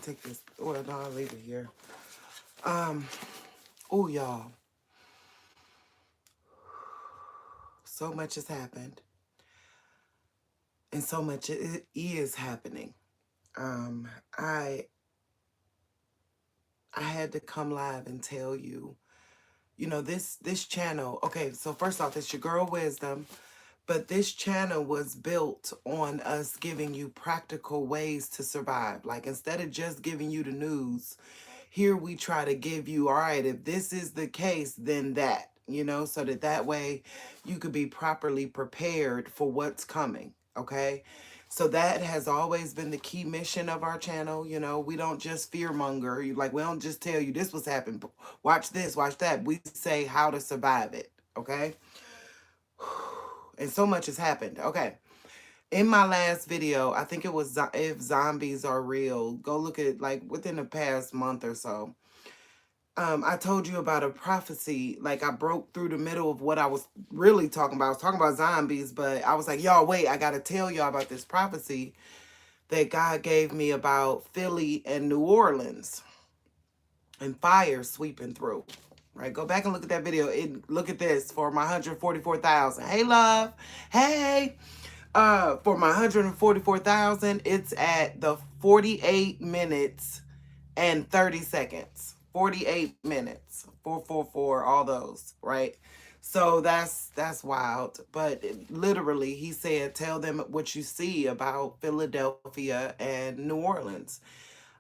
take this. Well, no, I'll leave it here. Oh, y'all. So much has happened. And so much is happening. Um, I I had to come live and tell you, this channel. Okay, so first off, it's your girl Wisdom, but this channel was built on us giving you practical ways to survive. Like, instead of just giving you the news, here we try to give you, all right, if this is the case, then that, so that way you could be properly prepared for what's coming. Okay. So that has always been the key mission of our channel. We don't just fearmonger. Like, we don't just tell you this was happening. Watch this, watch that. We say how to survive it. Okay. And so much has happened. Okay. In my last video, I think it was if zombies are real. Go look at, like, within the past month or so. I told you about a prophecy. Like, I broke through the middle of what I was really talking about. I was talking about zombies, but I was like, y'all, wait, I got to tell y'all about this prophecy that God gave me about Philly and New Orleans and fire sweeping through. Right? Go back and look at that video. Look at this for my 144,000. Hey, love. Hey. For my 144,000, it's at the 48 minutes and 30 seconds. 48 minutes. 444, all those, right? So that's wild. But literally, he said, tell them what you see about Philadelphia and New Orleans.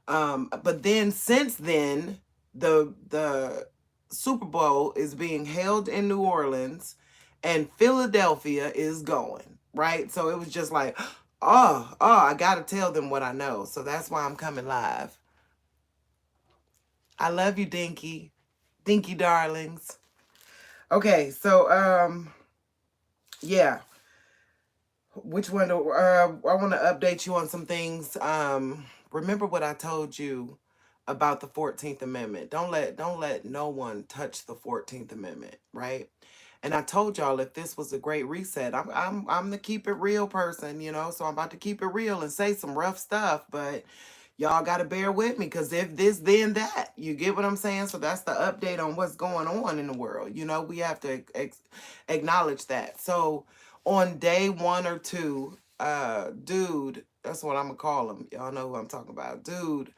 But then since then, the Super Bowl is being held in New Orleans and Philadelphia is going, right? So it was just like, I gotta tell them what I know. So that's why I'm coming live. I love you, Dinky. Dinky darlings. Okay, so yeah. Which one do I want to update you on some things. Remember what I told you about the 14th Amendment. Don't let no one touch the 14th Amendment, right? And I told y'all, if this was a great reset, I'm the keep it real person, so I'm about to keep it real and say some rough stuff, but y'all got to bear with me, because if this, then that. You get what I'm saying? So that's the update on what's going on in the world. We have to acknowledge that. So on day 1 or 2, dude, that's what I'm gonna call him. Y'all know who I'm talking about. Dude,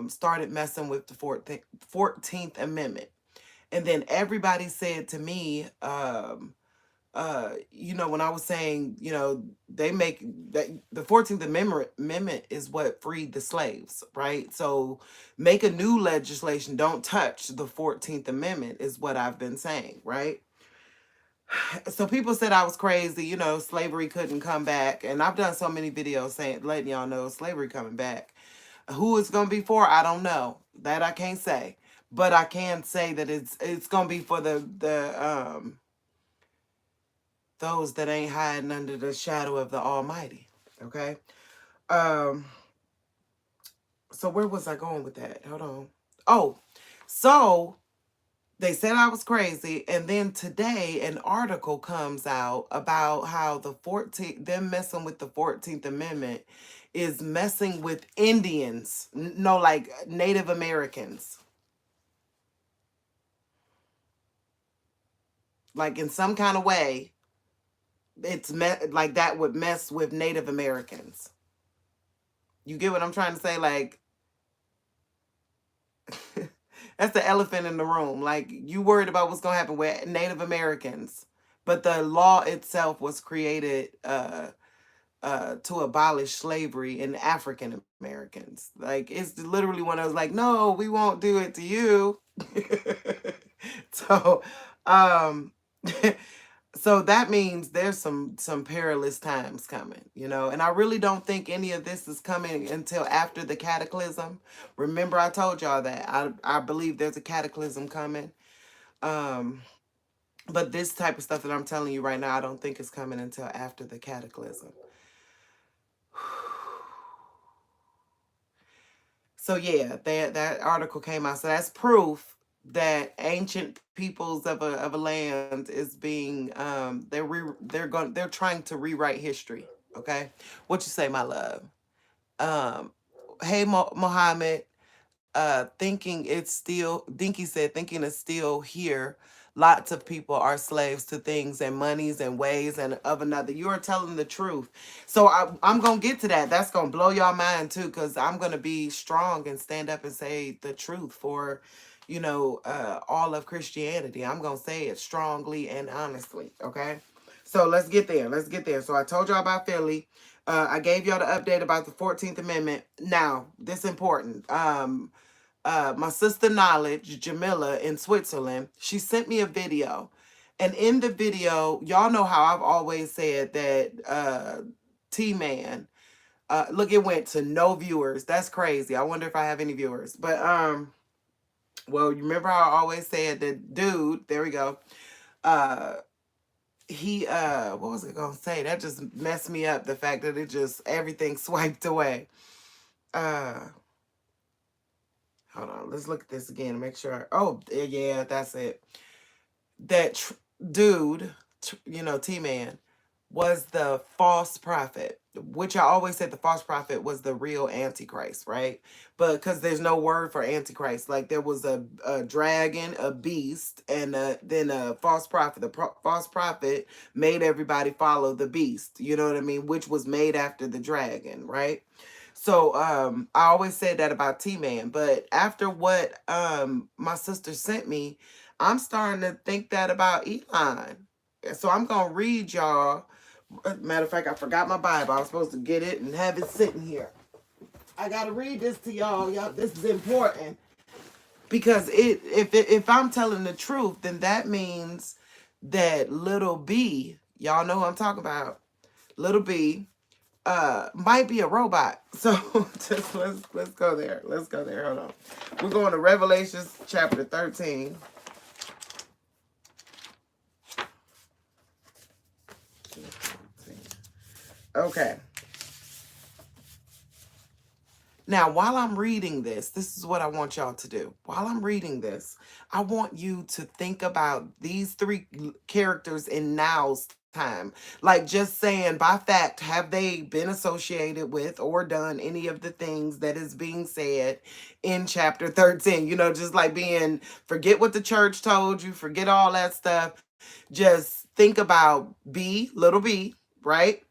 started messing with the 14th Amendment. And then everybody said to me, when I was saying, they make that the 14th Amendment is what freed the slaves, right? So make a new legislation. Don't touch the 14th Amendment is what I've been saying, right? So people said I was crazy, slavery couldn't come back. And I've done so many videos letting y'all know slavery coming back. Who it's going to be for, I don't know. That I can't say. But I can say that it's going to be for the those that ain't hiding under the shadow of the Almighty. Okay? So where was I going with that? Hold on. Oh, so they said I was crazy, and then today an article comes out about how them messing with the 14th Amendment is messing with Indians, no, like Native Americans. Like, in some kind of way, like that would mess with Native Americans. You get what I'm trying to say? Like, that's the elephant in the room. Like, you worried about what's going to happen with Native Americans, but the law itself was created to abolish slavery in African Americans. Like, it's literally one of those, like, no, we won't do it to you. So, um, so that means there's some perilous times coming, and I really don't think any of this is coming until after the cataclysm. Remember, I told y'all that I believe there's a cataclysm coming. But this type of stuff that I'm telling you right now, I don't think is coming until after the cataclysm. So yeah, that article came out. So that's proof that ancient peoples of a land is being they're trying to rewrite history. Okay, what you say, my love? Um, hey, Mohammed, thinking it's still, Dinky said, thinking it's still here. Lots of people are slaves to things and monies and ways and of another. You are telling the truth. So I'm going to get to that. That's going to blow y'all mind too, because I'm going to be strong and stand up and say the truth for, all of Christianity. I'm going to say it strongly and honestly. Okay. So let's get there. Let's get there. So I told y'all about Philly. I gave y'all the update about the 14th Amendment. Now, this is important. My sister Knowledge, Jamila in Switzerland, she sent me a video. And in the video, y'all know how I've always said that T-Man, look, it went to no viewers. That's crazy. I wonder if I have any viewers. But well, you remember how I always said that dude, there we go. He what was I gonna say? That just messed me up. The fact that it just everything swiped away. Uh Hold on, let's look at this again and make sure. Oh, yeah, that's it. That dude, T-Man, was the false prophet, which I always said the false prophet was the real Antichrist, right? But because there's no word for Antichrist, like there was a dragon, a beast, and then a false prophet. The false prophet made everybody follow the beast, you know what I mean? Which was made after the dragon, right? So I always said that about T-Man, but after what my sister sent me, I'm starting to think that about Elon. So I'm gonna read y'all. Matter of fact, I forgot my Bible. I was supposed to get it and have it sitting here. I gotta read this to y'all. Y'all, this is important because if I'm telling the truth, then that means that little B, y'all know who I'm talking about. Little B might be a robot. So just let's go there. Let's go there. Hold on. We're going to Revelation chapter 13. Okay. Now, while I'm reading this is what I want y'all to do. While I'm reading this, I want you to think about these three characters in now's time. Like just saying, by fact, have they been associated with or done any of the things that is being said in chapter 13? Just like being, forget what the church told you, forget all that stuff. Just think about little B, right?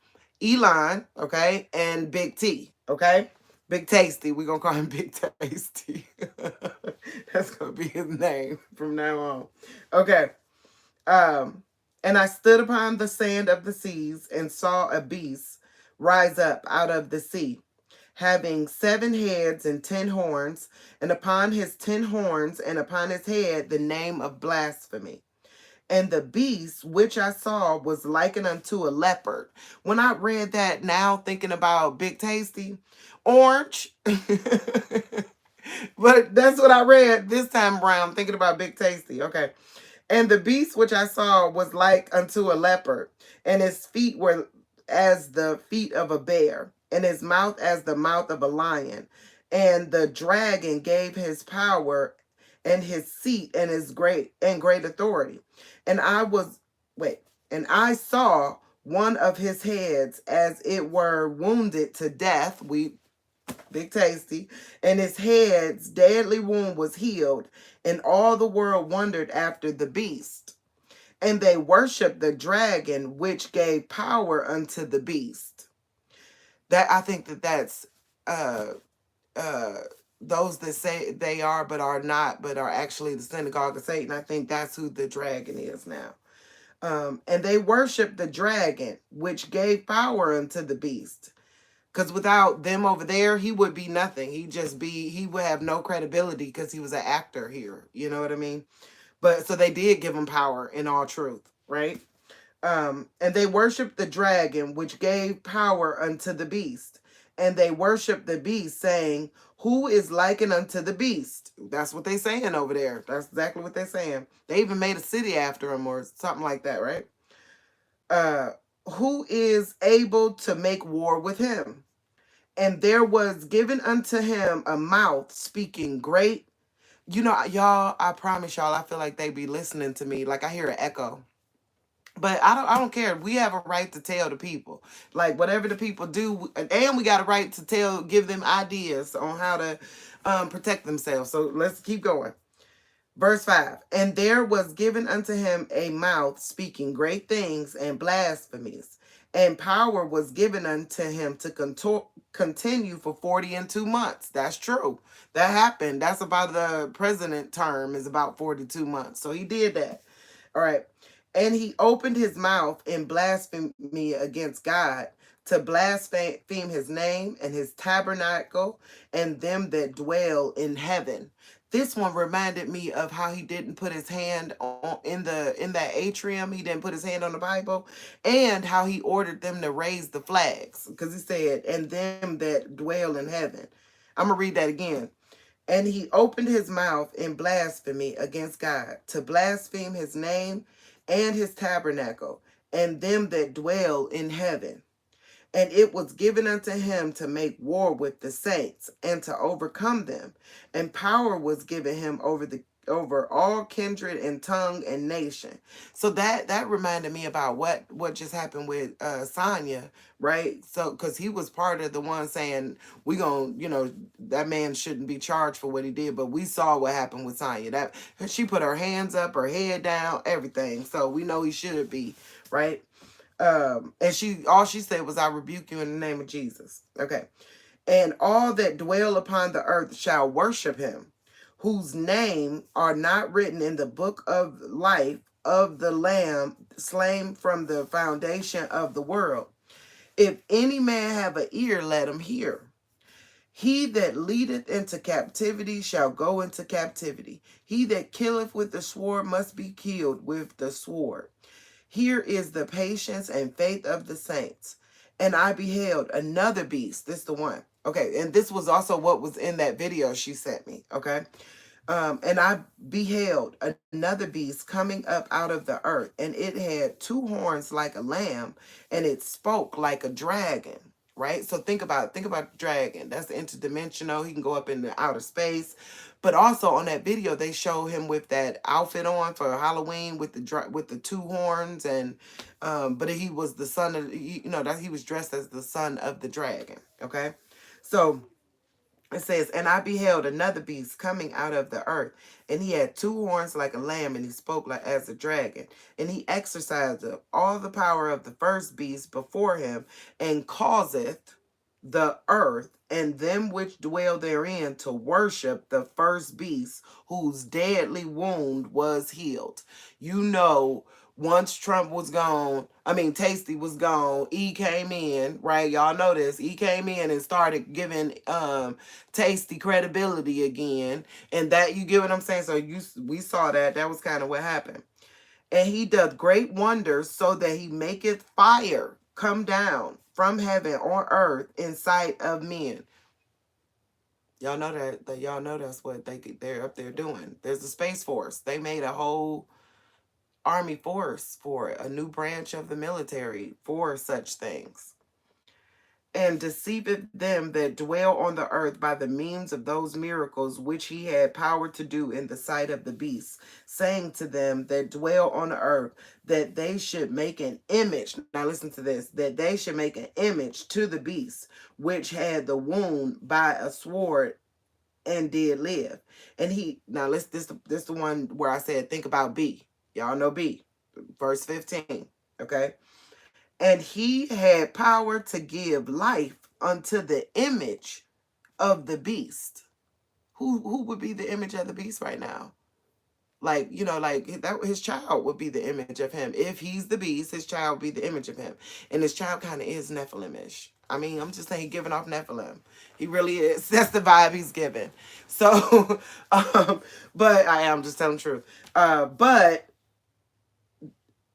Elon, okay? And Big T, okay? Big Tasty. We're going to call him Big Tasty. That's going to be his name from now on. Okay. And I stood upon the sand of the seas and saw a beast rise up out of the sea, having 7 heads and 10 horns, and upon his 10 horns and upon his head the name of blasphemy. And the beast which I saw was likened unto a leopard. When I read that now, thinking about Big Tasty, orange. But that's what I read this time around, thinking about Big Tasty. Okay. And the beast which I saw was like unto a leopard, and his feet were as the feet of a bear, and his mouth as the mouth of a lion. And the dragon gave his power and his seat and his great authority. And and I saw one of his heads as it were wounded to death. Big Tasty, and his head's deadly wound was healed, and all the world wondered after the beast. And they worshiped the dragon, which gave power unto the beast. That I think that's uh uh those that say they are but are not, but are actually the synagogue of Satan. I think that's who the dragon is now. And they worshiped the dragon, which gave power unto the beast. Because without them over there, he would be nothing. He would have no credibility because he was an actor here. You know what I mean? But so they did give him power in all truth, right? And they worshiped the dragon, which gave power unto the beast. And they worshiped the beast, saying, who is likened unto the beast? That's what they saying over there. That's exactly what they're saying. They even made a city after him or something like that, right? Who is able to make war with him? And there was given unto him a mouth speaking great. Y'all, I promise y'all, I feel like they be listening to me. Like I hear an echo. But I don't care. We have a right to tell the people, like whatever the people do, and we got a right to give them ideas on how to protect themselves. So let's keep going. Verse 5. And there was given unto him a mouth speaking great things and blasphemies, and power was given unto him to continue for 40 and 2 months. That's true. That happened. That's about the president term is about 42 months. So he did that. All right. And he opened his mouth in blasphemy against God, to blaspheme his name and his tabernacle and them that dwell in heaven. This one reminded me of how he didn't put his hand on in that atrium. He didn't put his hand on the Bible, and how he ordered them to raise the flags, because he said, "And them that dwell in heaven." I'm gonna read that again. And he opened his mouth in blasphemy against God, to blaspheme his name and his tabernacle and them that dwell in heaven. And it was given unto him to make war with the saints and to overcome them. And power was given him over all kindred and tongue and nation. So that reminded me about what just happened with Sonya, right? So because he was part of the one saying we gonna, that man shouldn't be charged for what he did, but we saw what happened with Sonya. That she put her hands up, her head down, everything. So we know he should be, right? And all she said was, "I rebuke you in the name of Jesus." Okay. And all that dwell upon the earth shall worship him, whose name are not written in the book of life of the Lamb slain from the foundation of the world. If any man have an ear, let him hear. He that leadeth into captivity shall go into captivity. He that killeth with the sword must be killed with the sword. Here is the patience and faith of the saints. And I beheld another beast. This is the one. Okay. And this was also what was in that video she sent me. Okay. And I beheld another beast coming up out of the earth, and it had two horns like a lamb, and it spoke like a dragon. Right? So think about the dragon. That's interdimensional. He can go up into outer space. But also on that video, they show him with that outfit on for Halloween with the two horns, and but he was the son of, that he was dressed as the son of the dragon. Okay, so it says, "And I beheld another beast coming out of the earth, and he had two horns like a lamb, and he spoke like as a dragon. And he exercised all the power of the first beast before him, and causeth the earth and them which dwell therein to worship the first beast, whose deadly wound was healed." You know, once Trump was gone, Tasty was gone, E came in, right? Y'all know this. E came in and started giving Tasty credibility again. And that, you get what I'm saying? So we saw that. That was kind of what happened. "And he doth great wonders, so that he maketh fire come down from heaven on earth in sight of men." Y'all know that y'all know that's what they're up there doing. There's a Space Force. They made a whole army force for it, a new branch of the military for such things. "And deceiveth them that dwell on the earth by the means of those miracles which he had power to do in the sight of the beasts, saying to them that dwell on the earth that they should make an image." Now listen to this, "that they should make an image to the beast, which had the wound by a sword and did live." And he, now this the one where I said, think about B. Y'all know B, verse 15. Okay. "And he had power to give life unto the image of the beast." Who would be the image of the beast right now? Like, like that, his child would be the image of him. If he's the beast, his child would be the image of him. And his child kind of is Nephilimish. I'm just saying, he's giving off Nephilim. He really is. That's the vibe he's giving. So, but I am just telling the truth. But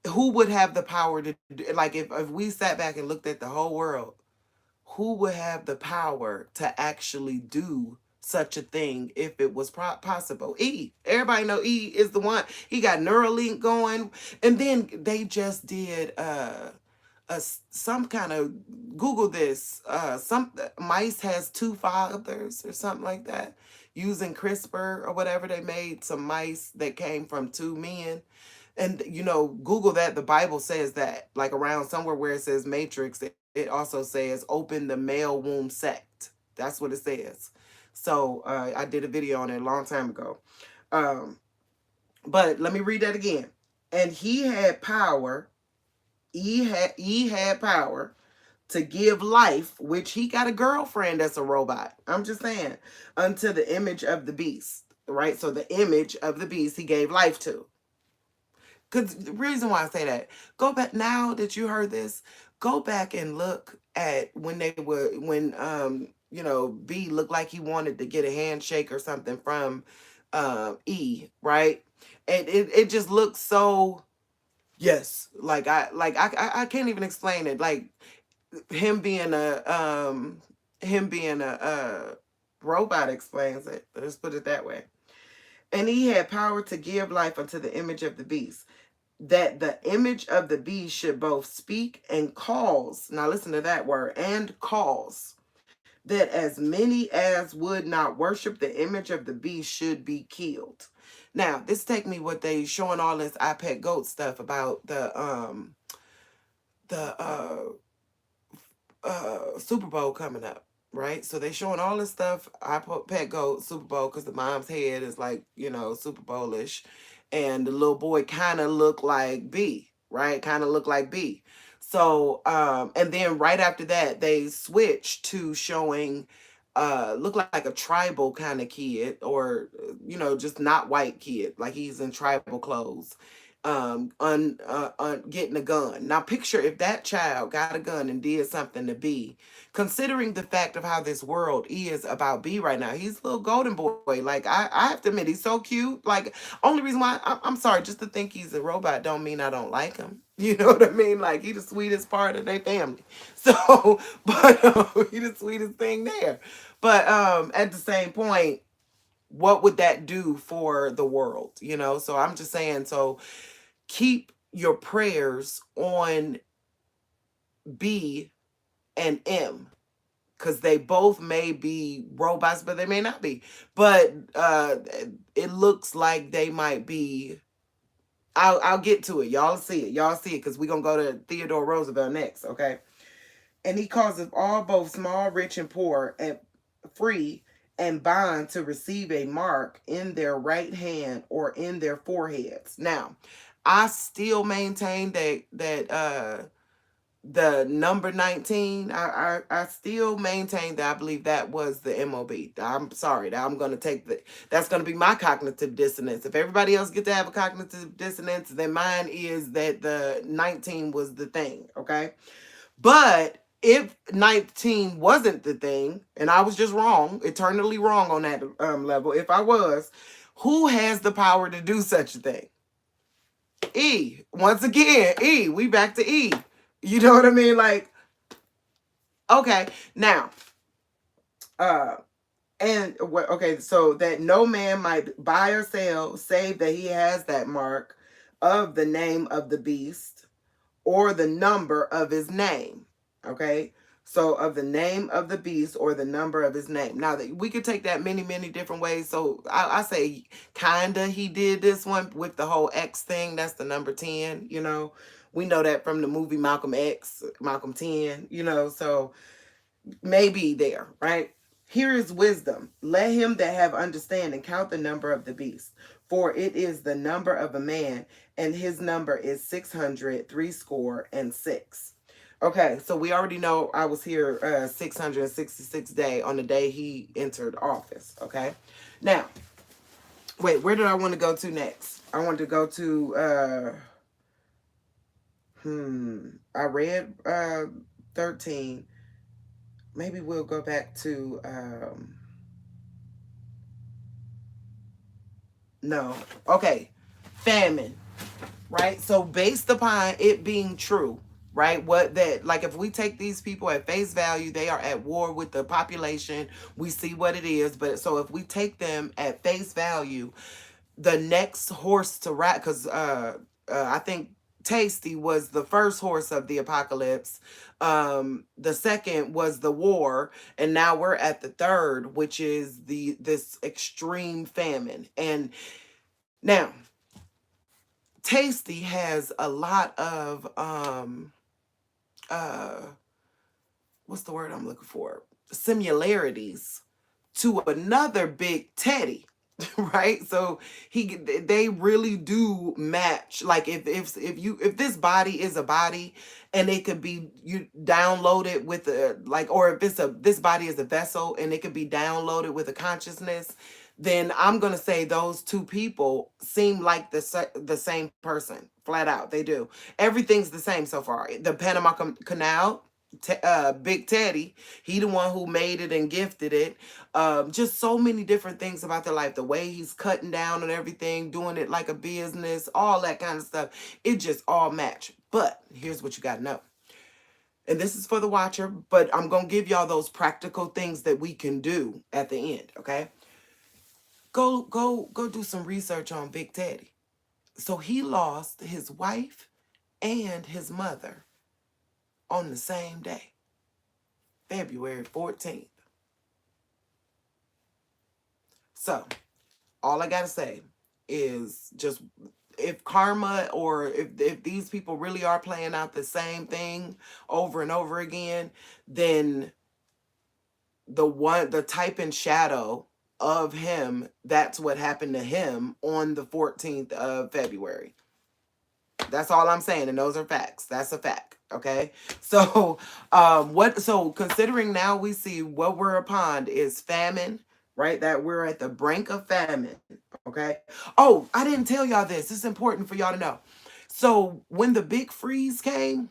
who would have the power to do, like, if we sat back and looked at the whole world, who would have the power to actually do such a thing if it was possible? E. Everybody know E is the one. He got Neuralink going. And then they just did some kind of, Google this, some mice has two fathers or something like that, using CRISPR or whatever. They made some mice that came from two men And Google that. The Bible says that, like around somewhere where it says matrix, it also says open the male womb sect. That's what it says. So I did a video on it a long time ago. Um, but let me read that again. And he had power, he had power to give life, which he got a girlfriend that's a robot. I'm just saying, unto the image of the beast, right? So the image of the beast he gave life to. Because the reason why I say that, go back now that you heard this, go back and look at when B looked like he wanted to get a handshake or something from E, right? And it just looks so, yes, like I can't even explain it. Like him being a robot explains it. Let's put it that way. And he had power to give life unto the image of the beast, that the image of the beast should both speak and cause. Now listen to that word, and cause, that as many as would not worship the image of the beast should be killed. Now this take me what they showing all this iPad goat stuff about the Super Bowl coming up, right? So they showing all this stuff. I put Pet Goat Super Bowl because the mom's head is like, Super Bowl-ish. And the little boy kind of looked like B, right? Kind of looked like B. So, and then right after that, they switched to showing, look like a tribal kind of kid, or, just not white kid. Like he's in tribal clothes, getting a gun. Now picture if that child got a gun and did something to B, considering the fact of how this world is about B right now. He's a little golden boy. Like I have to admit, he's so cute. Like only reason why I'm sorry, just to think he's a robot don't mean I don't like him. You know what I mean? Like he the sweetest part of their family. So, but he the sweetest thing there. But at the same point, what would that do for the world? So I'm just saying, so keep your prayers on B and M, because they both may be robots, but they may not be. But it looks like they might be. I'll get to it. Y'all see it. Y'all see it, because we're going to go to Theodore Roosevelt next, okay? And he causeth all, both small, rich, and poor, and free and bond, to receive a mark in their right hand or in their foreheads. Now, I still maintain that the number 19, I still maintain that I believe that was the MOB. I'm sorry, that I'm gonna that's gonna be my cognitive dissonance. If everybody else get to have a cognitive dissonance, then mine is that the 19 was the thing, okay? But if 19 wasn't the thing, and I was just wrong, eternally wrong on that level, if I was, who has the power to do such a thing? E. Once again, E. We back to E. You know what I mean? Like, okay. Now, okay, so that no man might buy or sell, save that he has that mark of the name of the beast, or the number of his name. Okay, so of the name of the beast, or the number of his name. Now that we could take that many, many different ways. So I say kinda he did this one with the whole X thing. That's the number 10. We know that from the movie Malcolm X, Malcolm 10. So maybe there, right? Here is wisdom. Let him that have understanding count the number of the beast, for it is the number of a man, and his number is 666. Okay, so we already know I was here 666 day on the day he entered office. Okay, now, wait, where did I want to go to next? I wanted to go to I read 13. Maybe we'll go back to no. Okay. Famine. Right? So based upon it being true, right? What that, like, if we take these people at face value, they are at war with the population. We see what it is. But so if we take them at face value, the next horse to ride, because I think Tasty was the first horse of the apocalypse. The second was the war, and now we're at the third, which is this extreme famine. And now, Tasty has a lot of uh what's the word I'm looking for? Similarities to another Big Teddy. Right, so they really do match. Like if this body is a body and it could be you downloaded with a like, or if this body is a vessel and it could be downloaded with a consciousness, then I'm gonna say those two people seem like the same person, flat out. They do. Everything's the same so far. The Panama Canal, Big Teddy, he the one who made it and gifted it. Just so many different things about their life, the way he's cutting down on everything, doing it like a business, all that kind of stuff. It just all match. But here's what you got to know. And this is for the watcher, but I'm going to give y'all those practical things that we can do at the end, okay? Go do some research on Big Teddy. So he lost his wife and his mother on the same day, February 14th. So all I gotta say is just, if karma, or if these people really are playing out the same thing over and over again, then the type in shadow of him, that's what happened to him on the 14th of February. That's all I'm saying, and those are facts. That's a fact. Okay. So so considering now we see what we're upon is famine, right? That we're at the brink of famine. Okay. Oh, I didn't tell y'all this. It's important for y'all to know. So when the big freeze came,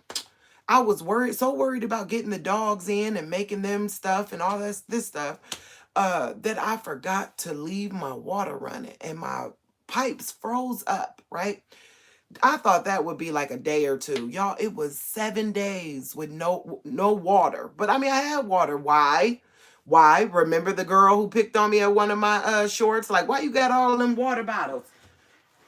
I was so worried about getting the dogs in and making them stuff and all this stuff, that I forgot to leave my water running and my pipes froze up, right? I thought that would be like a day or two. Y'all, it was 7 days with no water. But I mean, I had water. Why? Why? Remember the girl who picked on me at one of my shorts? Like, why you got all them water bottles?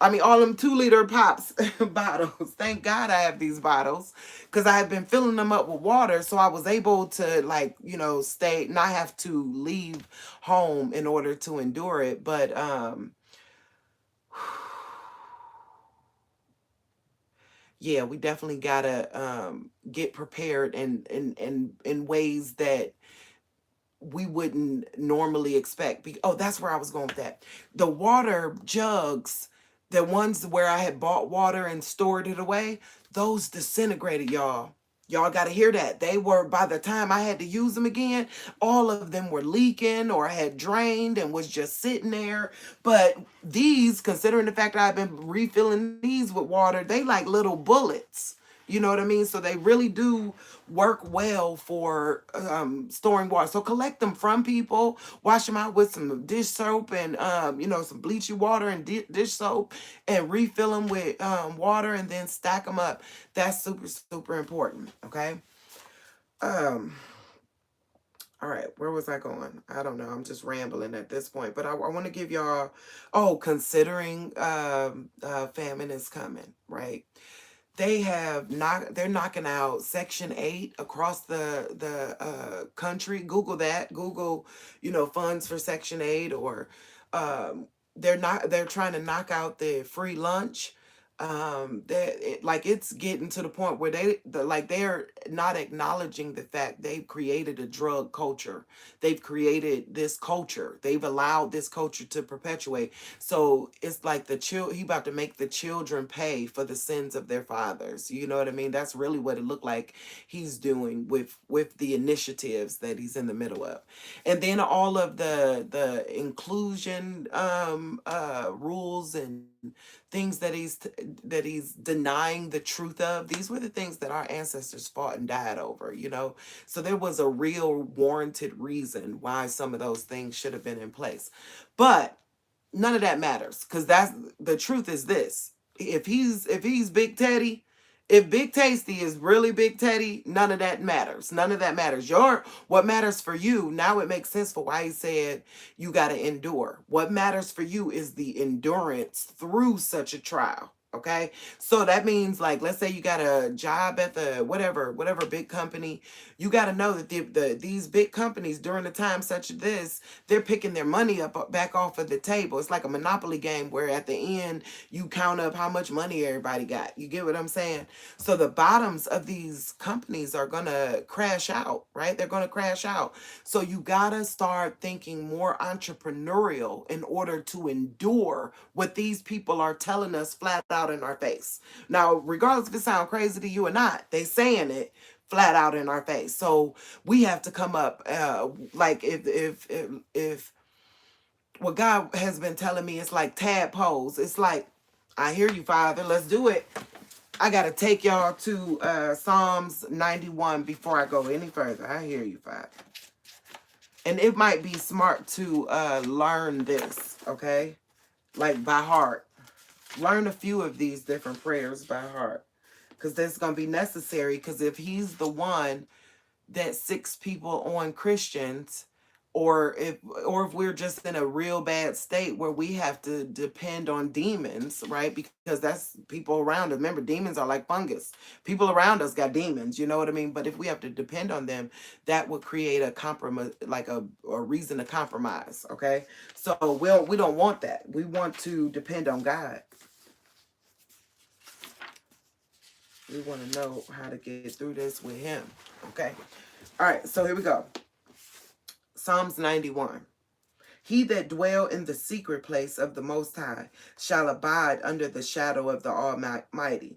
I mean, all them 2-liter pops bottles. Thank God I have these bottles, because I have been filling them up with water. So I was able to, like, stay, not have to leave home in order to endure it. But, yeah, we definitely gotta get prepared in ways that we wouldn't normally expect. Oh, that's where I was going with that. The water jugs, the ones where I had bought water and stored it away, those disintegrated, y'all. Y'all got to hear that. They were, by the time I had to use them again, all of them were leaking or had drained and was just sitting there. But these, considering the fact that I've been refilling these with water, they like little bullets. You know what I mean? So they really do work well for storing water. So collect them from people, wash them out with some dish soap and some bleachy water and dish soap, and refill them with water, and then stack them up. That's super, super important. Okay. Um. All right, where was I going? I don't know. I'm just rambling at this point, but I want to give y'all. Oh, considering famine is coming, right? They're knocking out Section 8 across the country. Google that. Google, funds for Section 8, or they're trying to knock out the free lunch. Like, it's getting to the point where they're not acknowledging the fact they've created a drug culture. They've created this culture. They've allowed this culture to perpetuate. So it's like he about to make the children pay for the sins of their fathers. You know what I mean? That's really what it looked like he's doing with the initiatives that he's in the middle of. And then all of the inclusion rules and things that he's denying the truth of. These were the things that our ancestors fought and died over, so there was a real warranted reason why some of those things should have been in place. But none of that matters, because that's the truth. Is this: if he's Big Teddy, if Big Tasty is really Big Teddy, none of that matters. None of that matters. What matters for you, now it makes sense for why he said you got to endure. What matters for you is the endurance through such a trial. Okay. So that means, like, let's say you got a job at the whatever big company. You got to know that these big companies during the time such as this, they're picking their money up back off of the table. It's like a monopoly game where at the end you count up how much money everybody got. You get what I'm saying? So the bottoms of these companies are going to crash out, right? They're going to crash out. So you got to start thinking more entrepreneurial in order to endure what these people are telling us flat out in our face. Now, regardless if it sounds crazy to you or not, they saying it flat out in our face. So we have to come up, like if what God has been telling me, it's like tadpoles. It's like, I hear you, Father. Let's do it. I gotta take y'all to Psalms 91 before I go any further. I hear you, Father. And it might be smart to learn this, okay? Like by heart. Learn a few of these different prayers by heart. Because that's going to be necessary. Because if he's the one that sicks people on Christians, or if we're just in a real bad state where we have to depend on demons, right? Because that's people around us. Remember, demons are like fungus. People around us got demons, you know what I mean? But if we have to depend on them, that would create a compromise, like a reason to compromise, okay? So we don't want that. We want to depend on God. We want to know how to get through this with him, okay? All right, so here we go. Psalms 91. He that dwell in the secret place of the Most High shall abide under the shadow of the Almighty.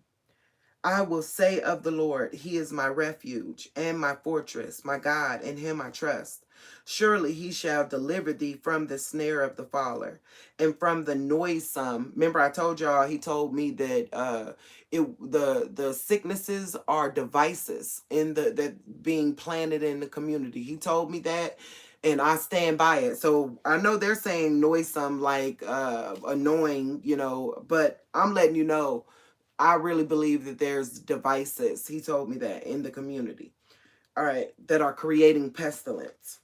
I will say of the Lord, he is my refuge and my fortress, my God, in him I trust. Surely he shall deliver thee from the snare of the faller and from the noisome. Remember, I told y'all, he told me that the sicknesses are devices in the that being planted in the community. He told me that, and I stand by it. So I know they're saying noisome, like annoying, but I'm letting you know, I really believe that there's devices, he told me that, in the community, all right, that are creating pestilence.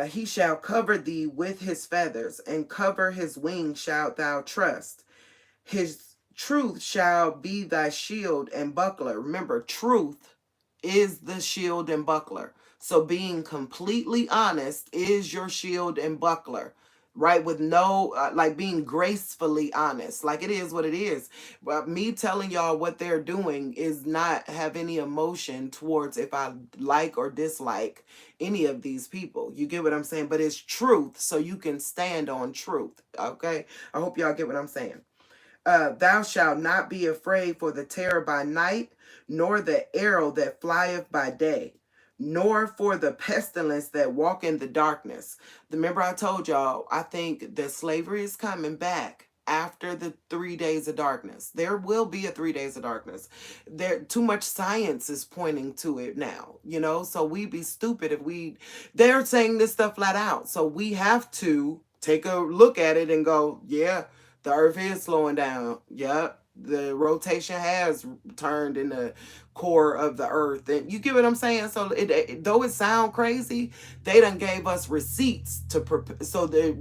He shall cover thee with his feathers, and cover his wings shalt thou trust. His truth shall be thy shield and buckler. Remember, truth is the shield and buckler. So being completely honest is your shield and buckler, right? With no, like being gracefully honest, like it is what it is. But me telling y'all what they're doing is not have any emotion towards if I like or dislike any of these people. You get what I'm saying? But it's truth, so you can stand on truth, okay? I hope y'all get what I'm saying. Thou shalt not be afraid for the terror by night, nor the arrow that flieth by day, nor for the pestilence that walk in the darkness. Remember, I told y'all, I think that slavery is coming back after the 3 days of darkness. There will be a 3 days of darkness. There too much science is pointing to it now, so we'd be stupid if they're saying this stuff flat out. So we have to take a look at it and go, yeah, the earth is slowing down. Yep. The rotation has turned in the core of the earth. And you get what I'm saying? So though it sound crazy, they done gave us receipts so that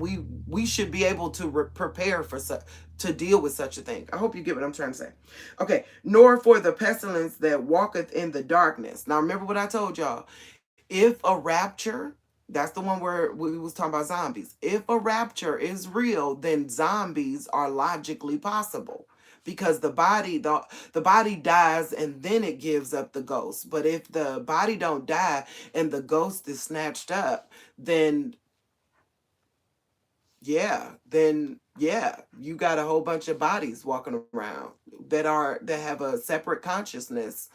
we should be able to prepare for to deal with such a thing. I hope you get what I'm trying to say. Okay. Nor for the pestilence that walketh in the darkness. Now remember what I told y'all. If a rapture, that's the one where we was talking about zombies. If a rapture is real, then zombies are logically possible because the body dies and then it gives up the ghost. But if the body don't die and the ghost is snatched up, then yeah, you got a whole bunch of bodies walking around that have a separate consciousness,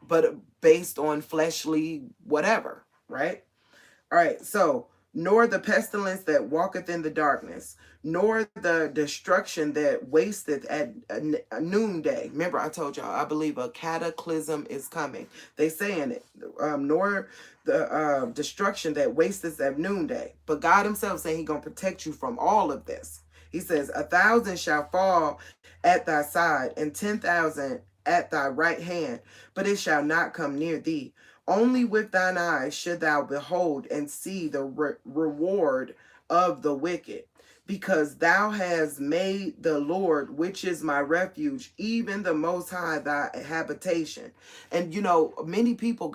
but based on fleshly whatever, right? All right, so nor the pestilence that walketh in the darkness, nor the destruction that wasteth at a noonday. Remember, I told y'all, I believe a cataclysm is coming. They saying it. Nor the destruction that wasteth at noonday. But God himself saying he going to protect you from all of this. He says, 1,000 shall fall at thy side, and 10,000 at thy right hand, but it shall not come near thee. Only with thine eyes should thou behold and see the reward of the wicked. because thou hast made the Lord, which is my refuge, even the Most High, thy habitation. And you know, many people,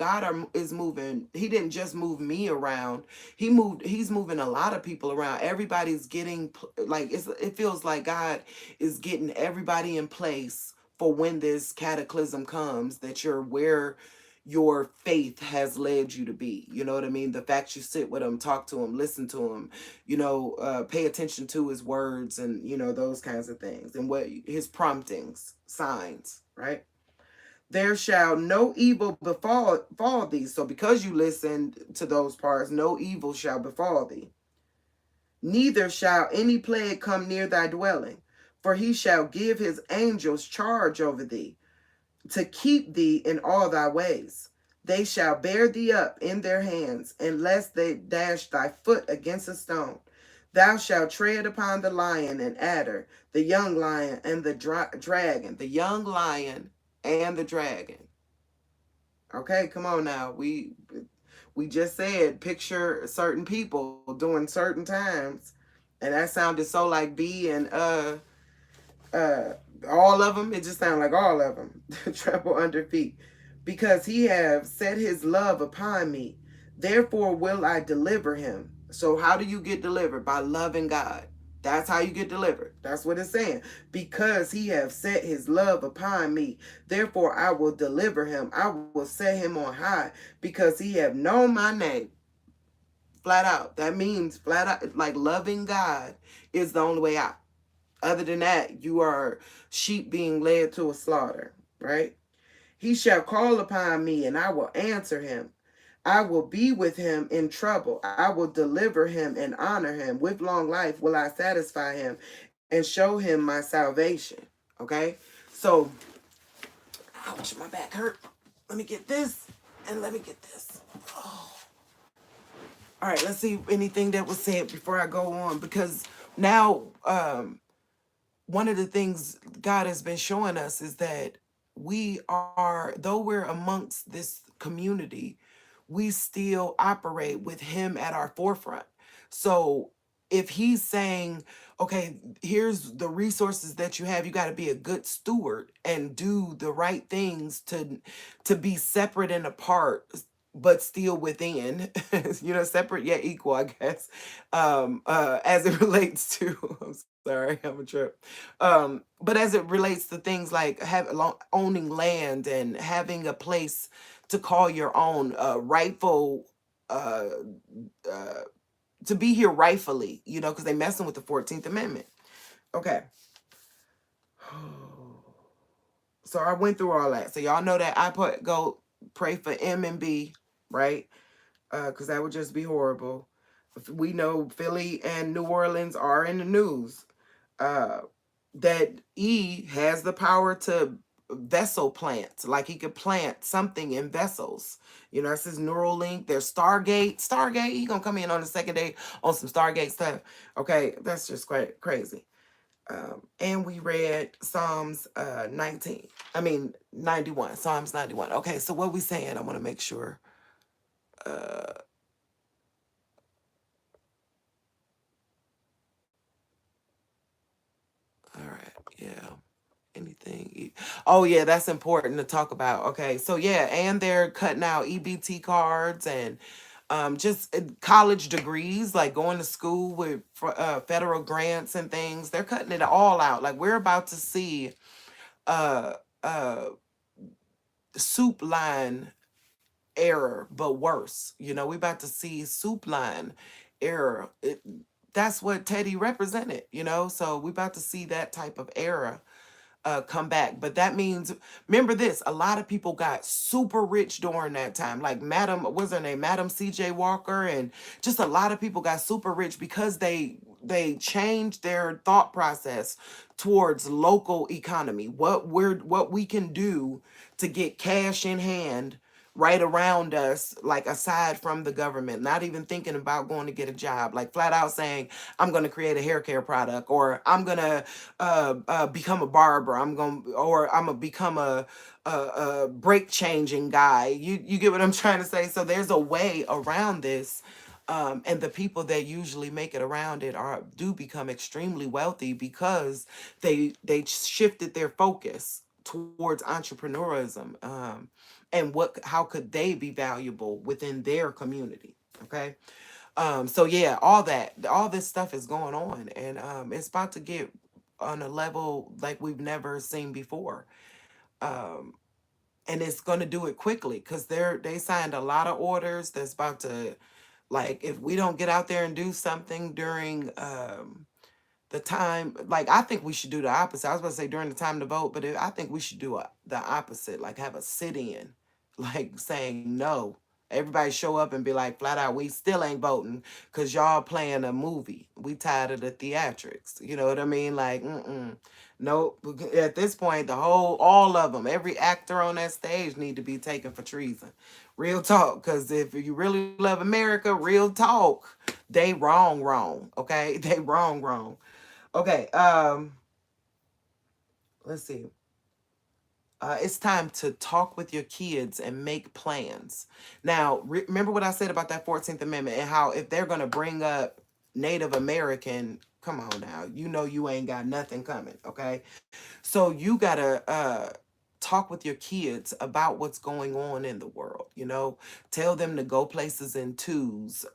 is moving. He didn't just move me around. He's moving a lot of people around. Everybody's getting like it feels like God is getting everybody in place for when this cataclysm comes. That you're where your faith has led you to be. You know what I mean? The fact you sit with him, talk to him, listen to him, pay attention to his words and, those kinds of things and what his promptings, signs, right? There shall no evil fall thee. So because you listened to those parts, no evil shall befall thee. Neither shall any plague come near thy dwelling, for he shall give his angels charge over thee to keep thee in all thy ways. They shall bear thee up in their hands, and lest they dash thy foot against a stone. Thou shalt tread upon the lion and adder, the young lion and the dragon. The young lion and the dragon. Okay, come on now. We just said picture certain people during certain times, and that sounded so like B and uh all of them. It just sounded like all of them trample under feet, because he have set his love upon me, therefore will I deliver him. So how do you get delivered? By loving God. That's how you get delivered. That's what it's saying. Because he have set his love upon me, therefore I will deliver him. I will set him on high, because he have known my name. Flat out. That means flat out, like loving God is the only way out. Other than that, you are sheep being led to a slaughter, right? He shall call upon me, and I will answer him. I will be with him in trouble. I will deliver him and honor him. With long life will I satisfy him and show him my salvation. Okay? So, ouch, my back hurt. Let me get this, and let me get this. Oh. All right, let's see anything that was said before I go on, because now, one of the things God has been showing us is that though we're amongst this community, we still operate with him at our forefront. So if he's saying, okay, here's the resources that you have, you got to be a good steward and do the right things to be separate and apart, but still within, separate yet equal, I guess, as it relates to, I'm sorry, I'm a trip. But as it relates to things like owning land and having a place to call your own, rightful, uh, uh, to be here rightfully, because they messing with the 14th Amendment. Okay. So I went through all that. So y'all know that I go pray for M and B, right? Because that would just be horrible. We know Philly and New Orleans are in the news. That E has the power to vessel plant, like he could plant something in vessels. This is Neuralink. There's Stargate. He gonna come in on the second day on some Stargate stuff. Okay, that's just crazy. And we read Psalms 91. Psalms 91. Okay, so what we saying? I want to make sure. All right, yeah. Anything? Oh yeah, that's important to talk about. Okay, so yeah, and they're cutting out EBT cards and just college degrees, like going to school with federal grants and things. They're cutting it all out. Like we're about to see uh uh soup line error, but worse. We're about to see soup line error. That's what Teddy represented. So we're about to see that type of error come back. But that means, remember this, a lot of people got super rich during that time. Like what's her name? Madam C.J. Walker, and just a lot of people got super rich because they changed their thought process towards local economy. What we can do to get cash in hand right around us, like aside from the government, not even thinking about going to get a job, like flat out saying, I'm going to create a hair care product, or I'm going to become a barber, I'm going to become a brake changing guy. You get what I'm trying to say? So there's a way around this, And the people that usually make it around it are do become extremely wealthy because they shifted their focus towards entrepreneurism, and what how could they be valuable within their community. Okay. So yeah, all this stuff is going on, and it's about to get on a level like we've never seen before. Um, and it's going to do it quickly because they signed a lot of orders that's about to, like, if we don't get out there and do something during the time, like, I think we should do the opposite. I was about to say during the time to vote, but I think we should do the opposite, like have a sit-in, like saying no. Everybody show up and be like, flat out, we still ain't voting because y'all playing a movie. We tired of the theatrics. You know what I mean? Like, nope. At this point, all of them, every actor on that stage need to be taken for treason. Real talk, because if you really love America, real talk, they wrong, okay? They wrong. Okay, let's see. It's time to talk with your kids and make plans. Now, remember what I said about that 14th Amendment and how if they're going to bring up Native American, come on now, you know you ain't got nothing coming, okay? So you got to talk with your kids about what's going on in the world, you know, tell them to go places in twos,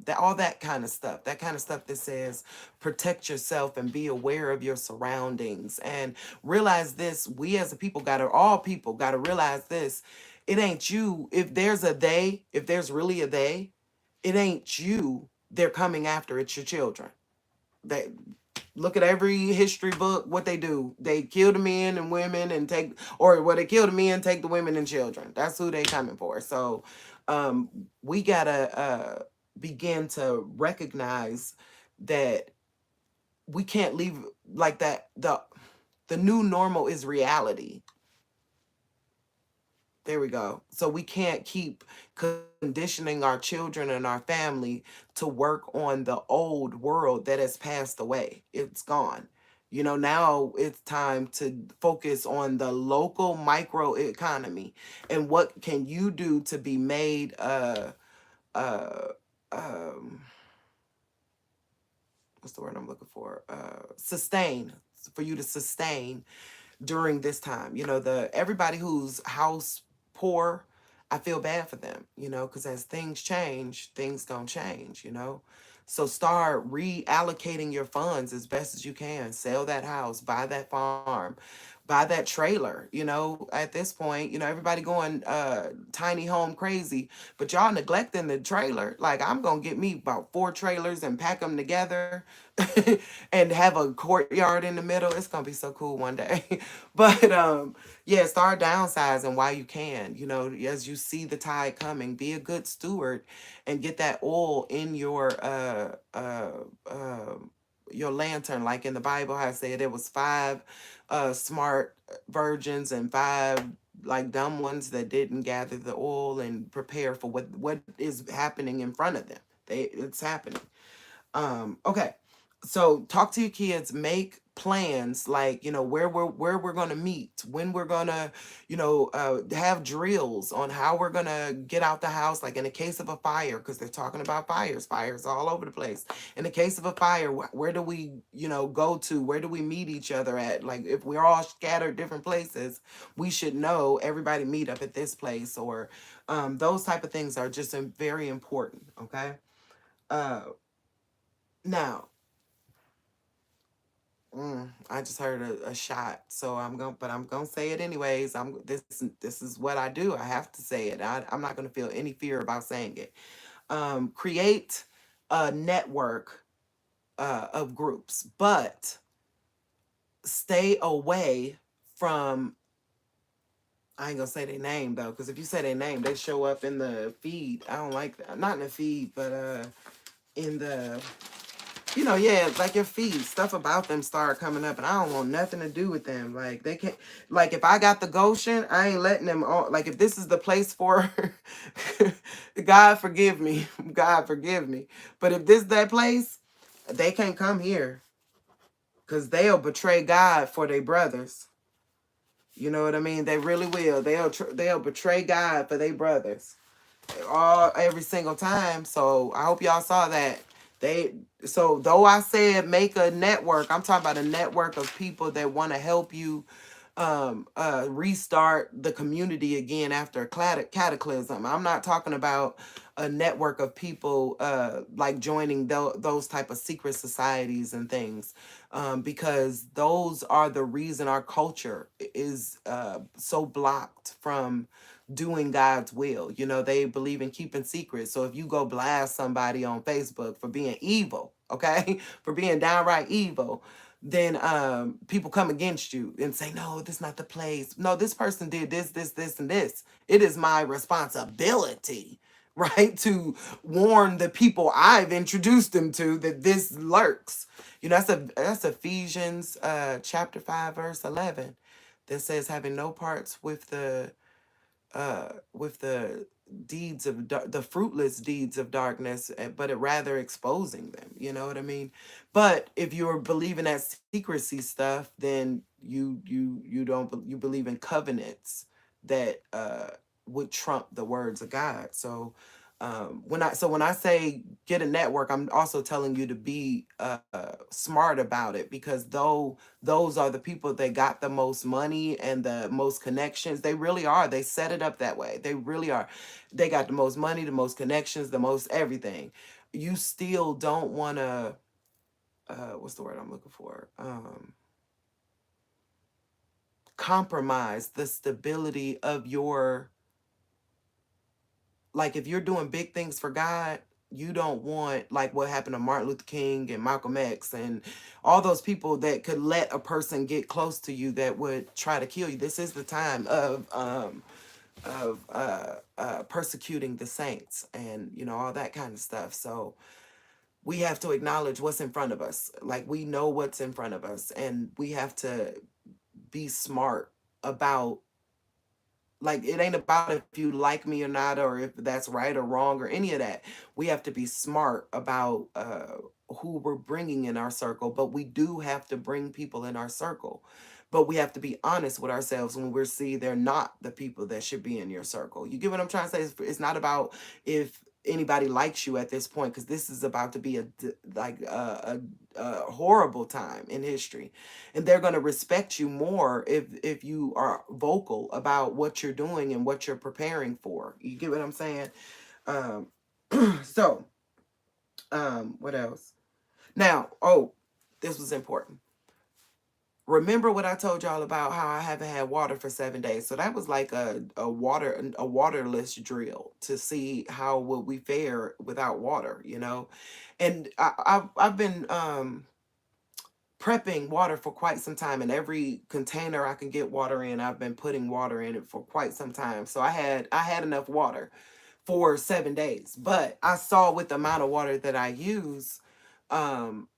that all that kind of stuff that says protect yourself and be aware of your surroundings and realize this. We as a people got to, all people got to realize this. It ain't you. If there's a they, if there's really a they, it ain't you they're coming after, it's your children. They look at every history book. What they do, they kill the men and women and take, or what, they kill the men, take the women and children. That's who they coming for. So we gotta begin to recognize that we can't leave like that. The new normal is reality. There we go. So we can't keep conditioning our children and our family to work on the old world that has passed away. It's gone. You know, now it's time to focus on the local micro economy and what can you do to be made uh um what's the word I'm looking for? Sustain, for you to sustain during this time. You know, the everybody who's house poor, I feel bad for them, you know, because as things change, things gonna change, you know. So start reallocating your funds as best as you can. Sell that house, buy that farm, buy that trailer, you know. At this point, you know, everybody going tiny home crazy, but y'all neglecting the trailer. Like, I'm gonna get me about 4 trailers and pack them together and have a courtyard in the middle. It's gonna be so cool one day. But yeah, start downsizing while you can. You know, as you see the tide coming, be a good steward and get that oil in your lantern. Like in the Bible, how I said there was 5 smart virgins and 5 like dumb ones that didn't gather the oil and prepare for what is happening in front of them. It's happening. Okay. So talk to your kids, make plans, like, you know, where we're gonna meet, when we're gonna, you know, have drills on how we're gonna get out the house, like in the case of a fire, because they're talking about fires all over the place. In the case of a fire, where do we, you know, go to? Where do we meet each other at? Like, if we're all scattered different places, we should know everybody meet up at this place, or those type of things are just very important. Okay. Uh, Now, I just heard a shot, so I'm gonna say it anyways. This is what I do. I have to say it. I'm not gonna feel any fear about saying it. Create a network of groups, but stay away from. I ain't gonna say their name though, because if you say their name, they show up in the feed. I don't like that. Not in the feed, but in the, you know, yeah, like your feed, stuff about them start coming up, and I don't want nothing to do with them. Like, they can't, like, if I got the Goshen, I ain't letting them on. Like, if this is the place for, God forgive me, God forgive me. But if this that place, they can't come here, because they'll betray God for their brothers. You know what I mean? They really will. They'll betray God for their brothers. every single time. So I hope y'all saw that. They so though I said make a network, I'm talking about a network of people that want to help you restart the community again after a cataclysm. I'm not talking about a network of people like joining those type of secret societies and things, because those are the reason our culture is so blocked from doing God's will. You know, they believe in keeping secrets. So if you go blast somebody on Facebook for being evil, okay, for being downright evil, then people come against you and say, no, this is not the place. No, this person did this, and this. It is my responsibility, right, to warn the people I've introduced them to that this lurks. You know, that's Ephesians chapter 5, verse 11, that says having no parts with the deeds of the fruitless deeds of darkness, but it rather exposing them. You know what I mean? But if you're believing that secrecy stuff, then you don't you believe in covenants that would trump the words of God. So when I say get a network, I'm also telling you to be smart about it, because though those are the people that got the most money and the most connections. They really are. They set it up that way. They really are. They got the most money, the most connections, the most everything. You still don't want to what's the word I'm looking for? Compromise the stability of your, like, if you're doing big things for God, you don't want like what happened to Martin Luther King and Malcolm X and all those people that could let a person get close to you that would try to kill you. This is the time of persecuting the saints and you know all that kind of stuff. So we have to acknowledge what's in front of us. Like, we know what's in front of us, and we have to be smart about, like, it ain't about if you like me or not, or if that's right or wrong or any of that. We have to be smart about who we're bringing in our circle, but we do have to bring people in our circle. But we have to be honest with ourselves when we're see they're not the people that should be in your circle. You get what I'm trying to say? It's not about if anybody likes you at this point, because this is about to be a horrible time in history, and they're going to respect you more if you are vocal about what you're doing and what you're preparing for. You get what I'm saying? um so what else now? Oh, this was important. Remember what I told y'all about how I haven't had water for 7 days? So that was like a waterless drill to see how will we fare without water, you know. And I've been prepping water for quite some time, and every container I can get water in, I've been putting water in it for quite some time. So I had enough water for 7 days, but I saw with the amount of water that I use, um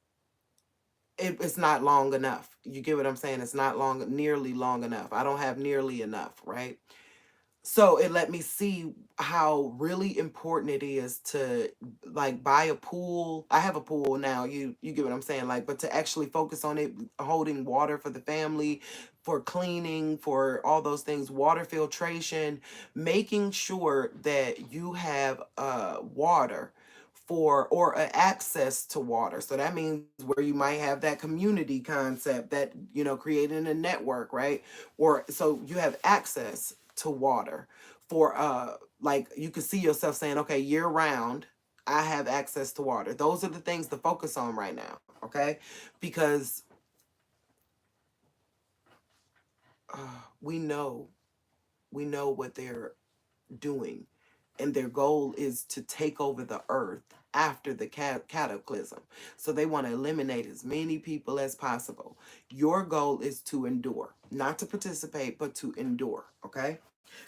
it's not long enough. You get what I'm saying? It's not nearly long enough. I don't have nearly enough, right? So it let me see how really important it is to like buy a pool. I have a pool now. You get what I'm saying? Like, but to actually focus on it, holding water for the family, for cleaning, for all those things, water filtration, making sure that you have water for, or access to water. So that means where you might have that community concept that, you know, creating a network, right? Or so you have access to water for like you could see yourself saying, okay, year round I have access to water. Those are the things to focus on right now, okay? Because uh, we know we know what they're doing, and their goal is to take over the earth after the cataclysm. So they want to eliminate as many people as possible. Your goal is to endure, not to participate, but to endure, okay?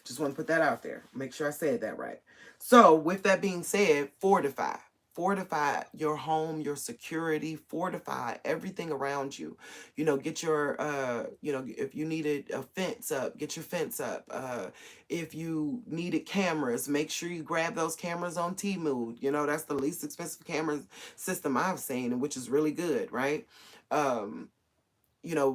Just want to put that out there. Make sure I said that right. So, with that being said, fortify. Fortify your home, your security, fortify everything around you. You know, get your, if you needed a fence up, get your fence up. If you needed cameras, make sure you grab those cameras on Temu. You know, that's the least expensive camera system I've seen, which is really good, right? Um,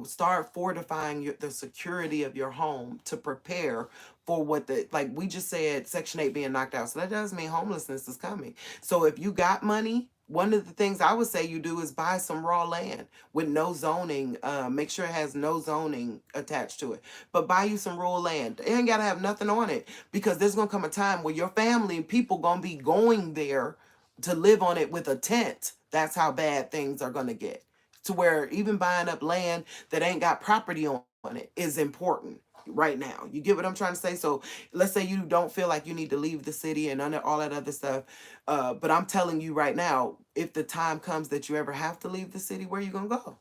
start fortifying the security of your home to prepare for what like we just said, Section 8 being knocked out. So that does mean homelessness is coming. So if you got money, one of the things I would say you do is buy some raw land with no zoning. Make sure it has no zoning attached to it. But buy you some raw land. It ain't got to have nothing on it, because there's going to come a time where your family and people going to be going there to live on it with a tent. That's how bad things are going to get, to where even buying up land that ain't got property on it is important right now. You get what I'm trying to say? So let's say you don't feel like you need to leave the city and all that other stuff. But I'm telling you right now, if the time comes that you ever have to leave the city, where you going to go?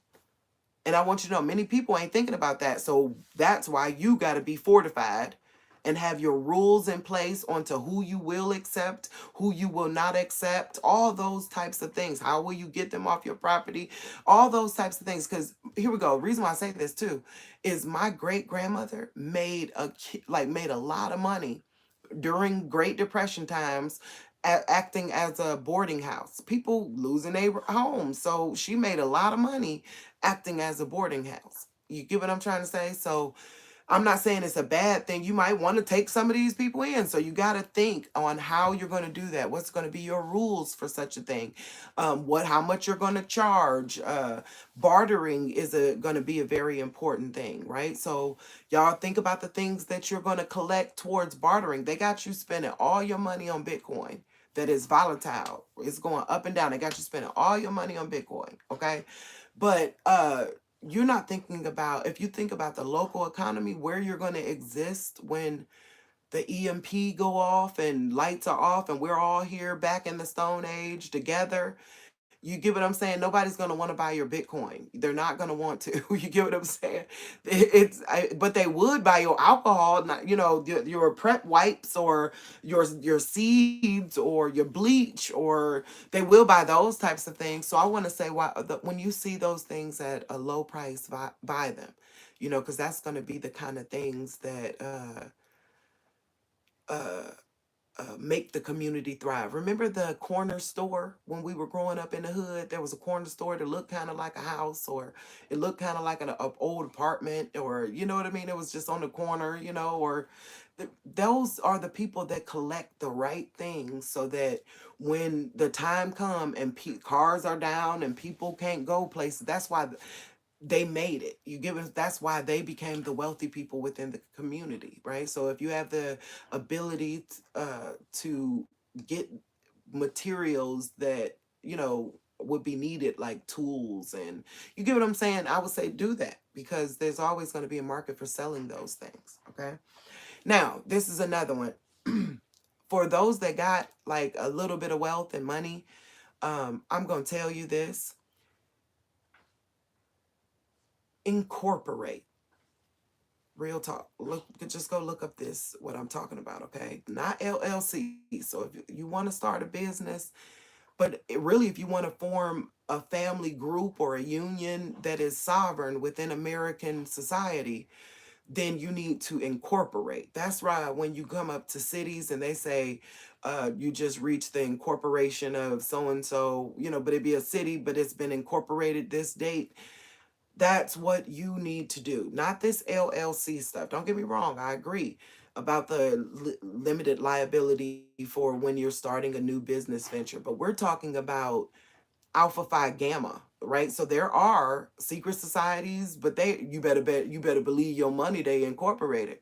And I want you to know, many people ain't thinking about that. So that's why you got to be fortified and have your rules in place onto who you will accept, who you will not accept, all those types of things. How will you get them off your property? All those types of things. Because here we go. Reason why I say this too is my great grandmother made a lot of money during Great Depression times, acting as a boarding house. People losing their homes. So she made a lot of money acting as a boarding house. You get what I'm trying to say? So I'm not saying it's a bad thing. You might want to take some of these people in. So you got to think on how you're going to do that. What's going to be your rules for such a thing? How much you're going to charge? Bartering is going to be a very important thing, right? So y'all think about the things that you're going to collect towards bartering. They got you spending all your money on Bitcoin. That is volatile. It's going up and down. They got you spending all your money on Bitcoin. Okay. But you're not thinking about, if you think about the local economy, where you're going to exist when the EMP go off and lights are off and we're all here back in the Stone Age together. You get what I'm saying? Nobody's going to want to buy your Bitcoin. They're not going to want to. You get what I'm saying? But they would buy your alcohol, your prep wipes or your seeds or your bleach, or they will buy those types of things. So I want to say, when you see those things at a low price, buy them. Because that's going to be the kind of things that uh, make the community thrive. Remember the corner store when we were growing up in the hood? There was a corner store that looked kind of like a house, or it looked kind of like an old apartment, or you know what I mean? It was just on the corner, or those are the people that collect the right things, so that when the time come and cars are down and people can't go places, that's why they made it. You give us That's why they became the wealthy people within the community, right? So if you have the ability to get materials that would be needed, like tools, and you get what I'm saying, I would say do that, because there's always going to be a market for selling those things. Okay. Now this is another one. For those that got like a little bit of wealth and money, I'm going to tell you this: incorporate. Real talk. Just go look up what I'm talking about, okay? Not LLC. So if you want to start a business, but really, if you want to form a family group or a union that is sovereign within American society, then you need to incorporate. That's right. When you come up to cities and they say, you just reached the incorporation of so and so, but it'd be a city, but it's been incorporated this date. That's what you need to do, not this LLC stuff. Don't get me wrong. I agree about the limited liability for when you're starting a new business venture, but we're talking about Alpha Phi Gamma, right? So there are secret societies, but you better believe your money they incorporated.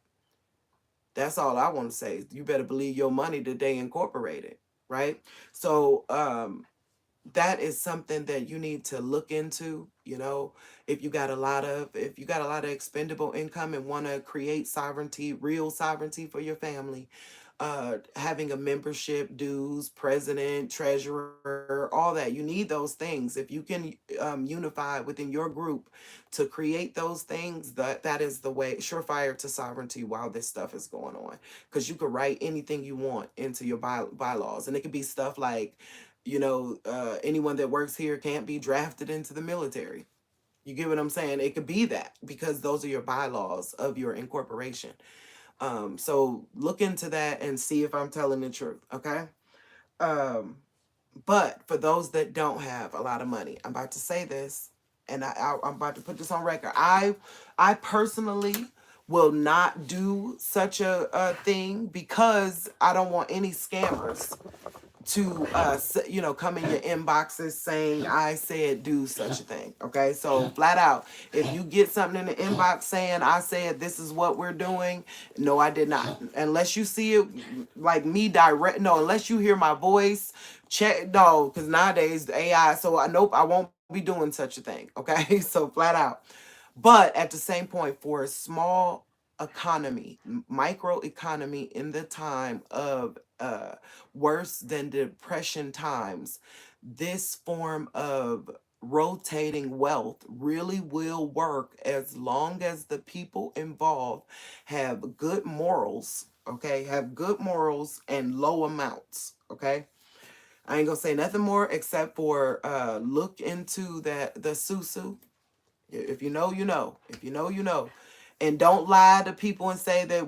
That's all I want to say. You better believe your money that they incorporated, right? So that is something that you need to look into. If you got a lot of expendable income and want to create sovereignty, real sovereignty for your family, having a membership, dues, president, treasurer, all that, you need those things. If you can unify within your group to create those things, that is the way, surefire to sovereignty while this stuff is going on. Because you could write anything you want into your bylaws, and it could be stuff like, anyone that works here can't be drafted into the military. You get what I'm saying? It could be that, because those are your bylaws of your incorporation. So look into that and see if I'm telling the truth. Okay. Um, but for those that don't have a lot of money, I'm about to say this. and I'm about to put this on record. I personally will not do such a thing because I don't want any scammers to come in your inboxes saying I said do such a thing. Okay, so flat out, if you get something in the inbox saying I said this is what we're doing, no, I did not. Unless you see it like me direct, no, unless you hear my voice, check, no, because nowadays the AI. So I nope, I won't be doing such a thing. Okay, so flat out. But at the same point, for a small economy, micro economy in the time of worse than depression times, this form of rotating wealth really will work as long as the people involved have good morals, okay? Have good morals and low amounts, okay? I ain't gonna say nothing more except for look into the susu. If you know, you know. If you know, you know. And don't lie to people and say that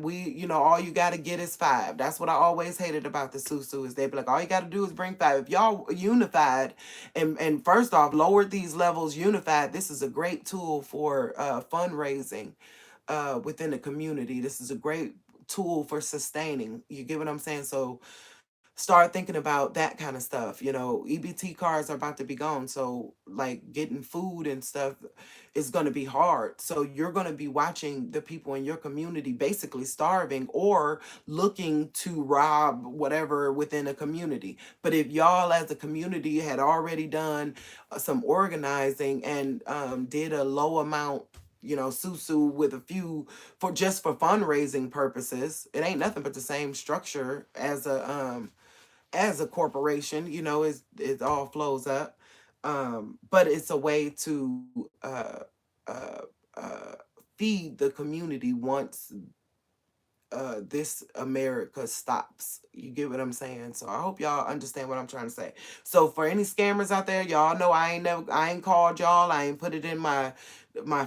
all you got to get is five. That's what I always hated about the Susu is they be like, all you got to do is bring five. If y'all unified and first off, lowered these levels unified, this is a great tool for fundraising within the community. This is a great tool for sustaining. You get what I'm saying? So start thinking about that kind of stuff. EBT cards are about to be gone. So, like, getting food and stuff is going to be hard. So, you're going to be watching the people in your community basically starving or looking to rob whatever within a community. But if y'all as a community had already done some organizing and did a low amount, susu with a few for just for fundraising purposes, it ain't nothing but the same structure as a corporation. It all flows up. But it's a way to uh, uh, feed the community once this America stops. You get what I'm saying? So I hope y'all understand what I'm trying to say. So for any scammers out there, y'all know I ain't called y'all. I ain't put it in my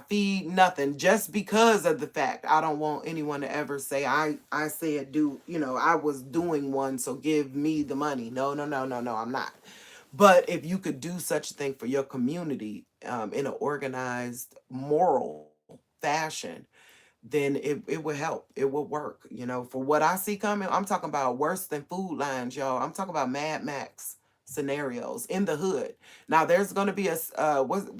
feed, nothing. Just because of the fact I don't want anyone to ever say I said I was doing one, so give me the money. No, no, no, no, no, I'm not. But if you could do such a thing for your community in an organized, moral fashion, then it would help. It would work. For what I see coming, I'm talking about worse than food lines, y'all. I'm talking about Mad Max scenarios in the hood. Now there's gonna be what's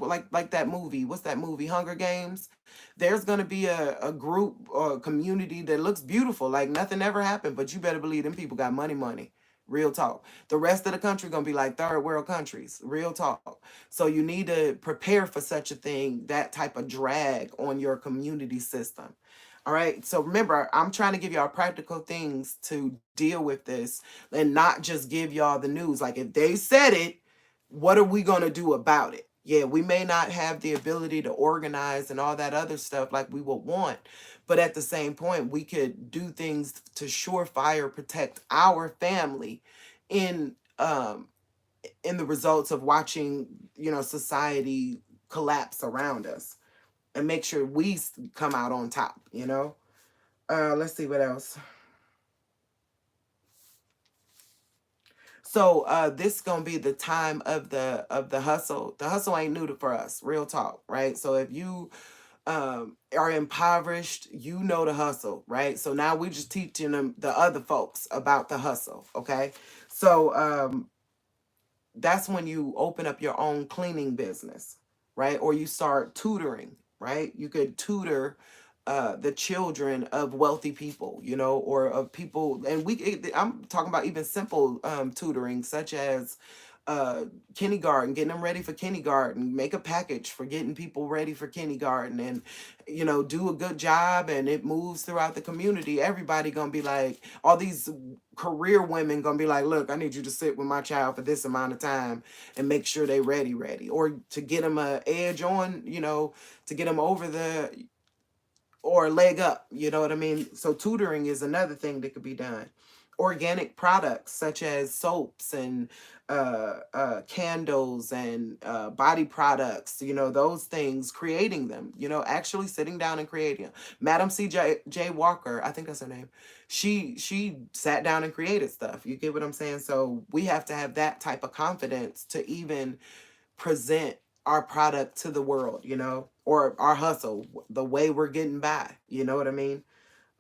like that movie. What's that movie? Hunger Games. There's gonna be a group or a community that looks beautiful, like nothing ever happened. But you better believe them people got money, money. Real talk. The rest of the country gonna be like third world countries. Real talk. So you need to prepare for such a thing, that type of drag on your community system. All right. So remember, I'm trying to give y'all practical things to deal with this and not just give y'all the news. Like if they said it, what are we going to do about it? Yeah, we may not have the ability to organize and all that other stuff like we would want. But at the same point, we could do things to surefire protect our family in in the results of watching, society collapse around us and make sure we come out on top. Let's see what else. So this is gonna be the time of the hustle. The hustle ain't new for us, real talk, right? So if you are impoverished, you know the hustle, right? So now we're just teaching them the other folks about the hustle, okay? So that's when you open up your own cleaning business, right? Or you start tutoring, right? You could tutor the children of wealthy people, or of people, and I'm talking about even simple tutoring, such as kindergarten, getting them ready for kindergarten, make a package for getting people ready for kindergarten, and do a good job, and it moves throughout the community. Everybody gonna be like, all these career women gonna be like, look, I need you to sit with my child for this amount of time and make sure they ready, or to get them a edge on, to get them over the or a leg up, you know what I mean? So tutoring is another thing that could be done. Organic products such as soaps and candles and body products, those things, creating them, actually sitting down and creating them. Madam C.J. Walker, I think that's her name. She sat down and created stuff. You get what I'm saying? So we have to have that type of confidence to even present our product to the world, or our hustle, the way we're getting by. You know what I mean?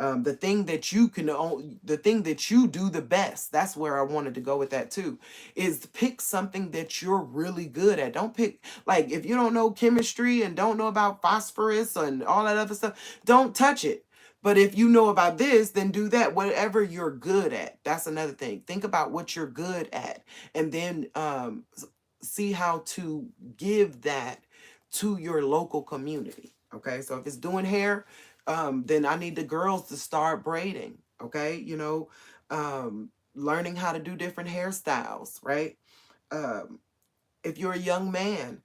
The thing that you can own, the thing that you do the best. That's where I wanted to go with that too. Is pick something that you're really good at. Don't pick, like, if you don't know chemistry and don't know about phosphorus and all that other stuff, don't touch it. But if you know about this, then do that. Whatever you're good at. That's another thing. Think about what you're good at, and then see how to give that to your local community. Okay, so if it's doing hair, then I need the girls to start braiding. Okay, learning how to do different hairstyles, right? Um, if you're a young man,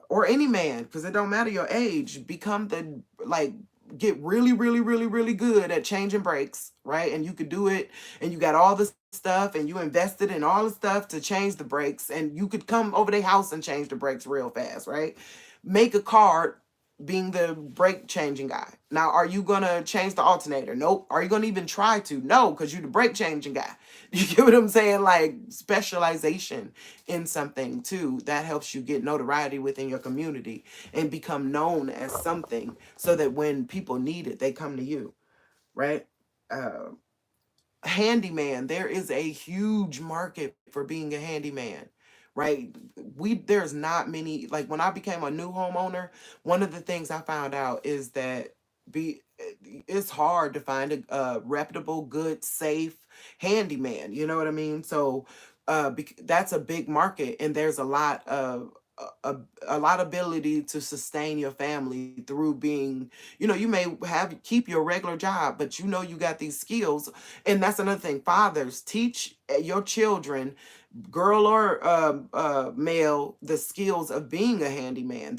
or any man, because it don't matter your age, become the, like, get really, really, really, really good at changing brakes, right? And you could do it, and you got all this stuff, and you invested in all the stuff to change the brakes, and you could come over their house and change the brakes real fast, right? Make a card being the brake changing guy. Now, are you gonna change the alternator? Nope. Are you gonna even try to? No, because you're the brake changing guy. You get what I'm saying? Like, specialization in something too, that helps you get notoriety within your community and become known as something, so that when people need it, they come to you, right? Uh, Handyman, there is a huge market for being a handyman, right? There's not many, like, when I became a new homeowner, one of the things I found out is that be it's hard to find a reputable, good, safe handyman, you know what I mean? So that's a big market, and there's a lot of a lot of ability to sustain your family through being, you may have keep your regular job, but you got these skills. And that's another thing. Fathers, teach your children, girl or male, the skills of being a handyman.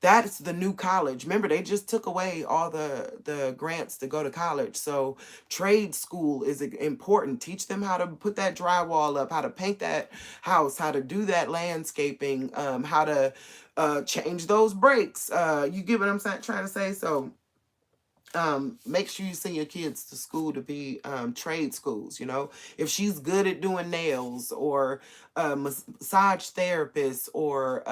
That's the new college. Remember, they just took away all the grants to go to college. So trade school is important. Teach them how to put that drywall up, how to paint that house, how to do that landscaping, how to change those brakes. You get what I'm trying to say? So make sure you send your kids to school to be trade schools. If she's good at doing nails, or massage therapist, or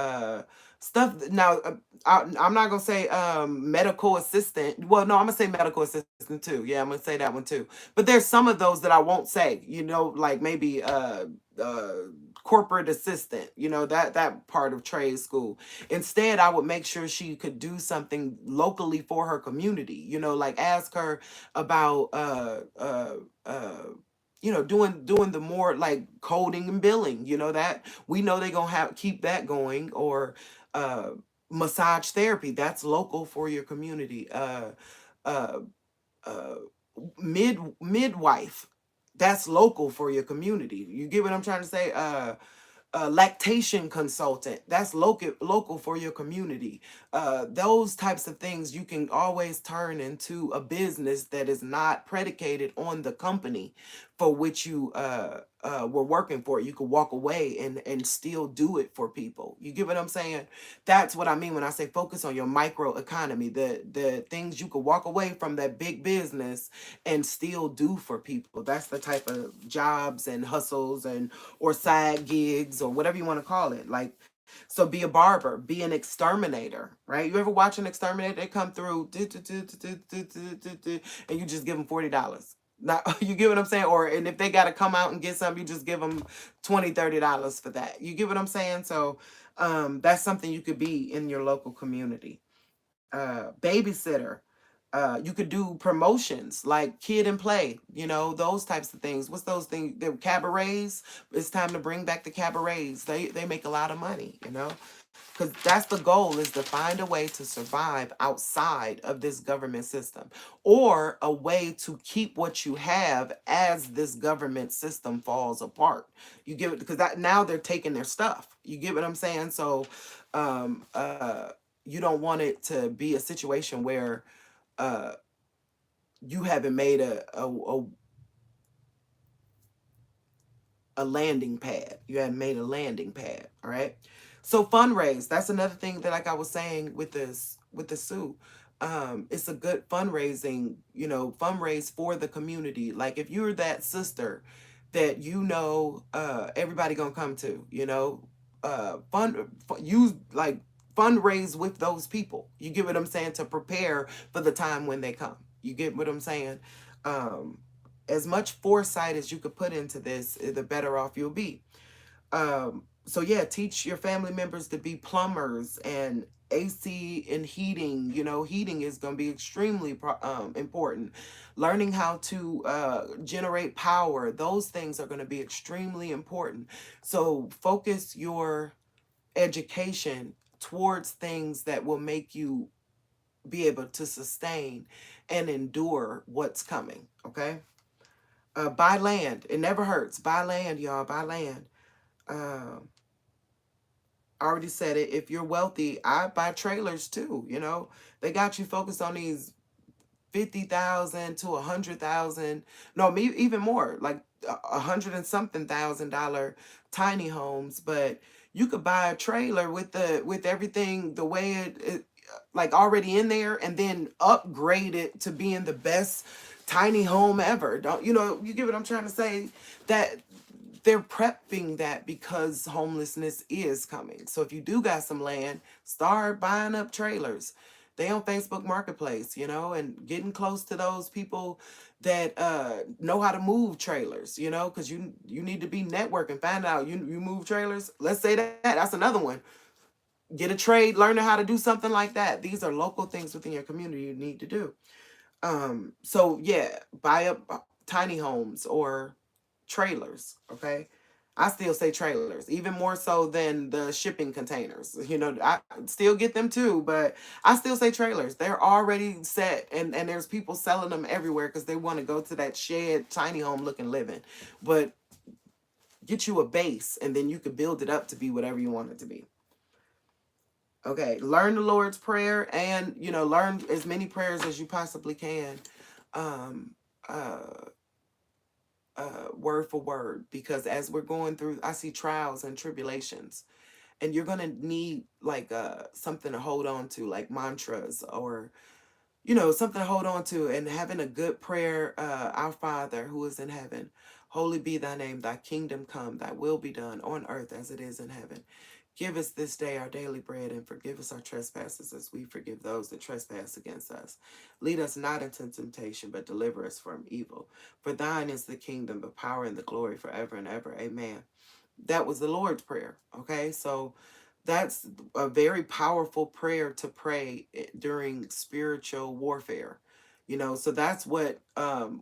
stuff. Now, I'm not gonna say medical assistant. Well, no, I'm gonna say medical assistant too. Yeah, I'm gonna say that one too. But there's some of those that I won't say. Like maybe uh corporate assistant, that part of trade school. Instead, I would make sure she could do something locally for her community, like ask her about doing the more like coding and billing, that we know they're gonna have keep that going. Or uh massage therapy, that's local for your community. Uh uh Midwife, that's local for your community. You get what I'm trying to say? A lactation consultant, that's local for your community. Those types of things you can always turn into a business that is not predicated on the company for which you were working for. You could walk away and still do it for people. You get what I'm saying? That's what I mean when I say focus on your micro economy, the things you could walk away from that big business and still do for people. That's the type of jobs and hustles and or side gigs or whatever you want to call it. Like, so be a barber, be an exterminator, right? You ever watch an exterminator? They come through and you just give them $40. Now, you get what I'm saying? And if they got to come out and get something, you just give them $20, $30 for that. You get what I'm saying? So that's something you could be in your local community. Babysitter. You could do promotions like Kid and Play, those types of things. What's those things? The cabarets. It's time to bring back the cabarets. They make a lot of money, because that's the goal, is to find a way to survive outside of this government system, or a way to keep what you have as this government system falls apart. You get it? Because now they're taking their stuff. You get what I'm saying? So um, uh, you don't want it to be a situation where uh, you haven't made a landing pad. You haven't made a landing pad. All right. So fundraise. That's another thing that, like I was saying with the suit. It's a good fundraising, fundraise for the community. Like, if you're that sister that everybody gonna come to, use like fundraise with those people. You get what I'm saying, to prepare for the time when they come. You get what I'm saying. Um, as much foresight as you could put into this, the better off you'll be. So yeah, teach your family members to be plumbers and AC and heating. You know, heating is going to be extremely important. Learning how to generate power, those things are going to be extremely important. So focus your education towards things that will make you be able to sustain and endure what's coming. Okay. Buy land. It never hurts. Buy land, y'all. Buy land. Um, I already said it. If you're wealthy, I buy trailers too. You know, they got you focused on these 50,000 to 100,000. No, me even more, like a hundred and something $1,000 tiny homes. But you could buy a trailer with everything the way it like already in there, and then upgrade it to being the best tiny home ever. Don't you know? You get what I'm trying to say? That they're prepping that because homelessness is coming. So if you do got some land, start buying up trailers. They on Facebook Marketplace, you know, and getting close to those people that know how to move trailers, you know, because you need to be networking. Find out you move trailers. Let's say that. That's another one. Get a trade, learning how to do something like that. These are local things within your community you need to do. So yeah, buy up tiny homes or trailers, okay? I still say trailers, even more so than the shipping containers. You know, I still get them too, but I still say trailers. They're already set, and there's people selling them everywhere because they want to go to that shed, tiny home looking living. But get you a base, and then you can build it up to be whatever you want it to be. Okay, learn the Lord's Prayer, and you know, learn as many prayers as you possibly can. Um, uh, Word for word, because as we're going through, I see trials and tribulations, and you're gonna need like something to hold on to, like mantras, or you know, something to hold on to, and having a good prayer. Our Father who is in heaven, holy be thy name, thy kingdom come, thy will be done on earth as it is in heaven. Give us this day our daily bread, and forgive us our trespasses as we forgive those that trespass against us. Lead us not into temptation, but deliver us from evil. For thine is the kingdom, the power, and the glory forever and ever. Amen. That was the Lord's Prayer. Okay, so that's a very powerful prayer to pray during spiritual warfare. You know, so that's what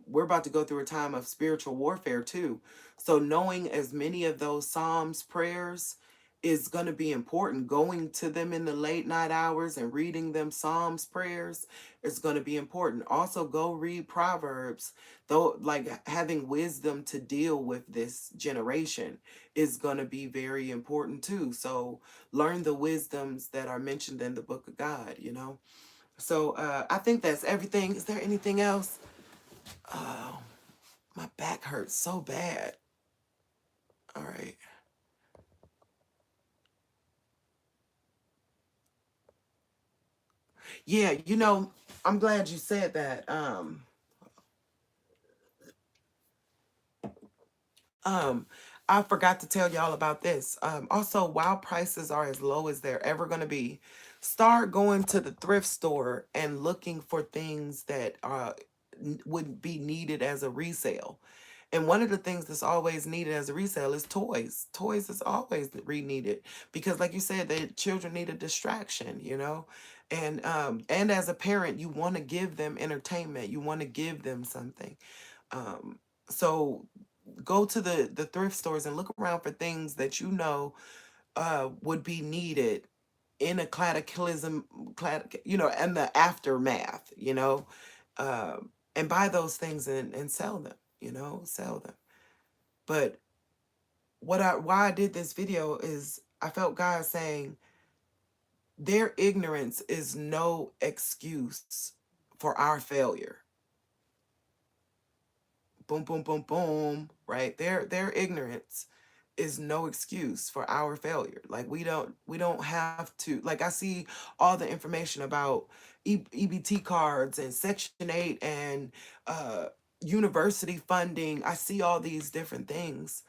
we're about to go through, a time of spiritual warfare too. So knowing as many of those Psalms prayers is going to be important. Going to them in the late night hours and reading them Psalms prayers is going to be important. Also go read Proverbs, though, like having wisdom to deal with this generation is going to be very important too. So learn the wisdoms that are mentioned in the book of God, you know. So I think that's everything. Is there anything else? Oh, my back hurts so bad. All right. Yeah, you know, I'm glad you said that. Um, I forgot to tell y'all about this. Also, while prices are as low as they're ever going to be, start going to the thrift store and looking for things that would be needed as a resale. And one of the things that's always needed as a resale is toys. Toys is always needed because, like you said, the children need a distraction, you know. And as a parent, you want to give them entertainment. You want to give them something. Um, so go to the thrift stores and look around for things that you know would be needed in a cataclysm, you know, and the aftermath, you know, and buy those things and sell them, you know, sell them. But why I did this video is I felt God saying their ignorance is no excuse for our failure. Boom, boom, boom, boom, right? Their ignorance is no excuse for our failure. Like we don't have to, like I see all the information about EBT cards and Section 8 and uh university funding. I see all these different things.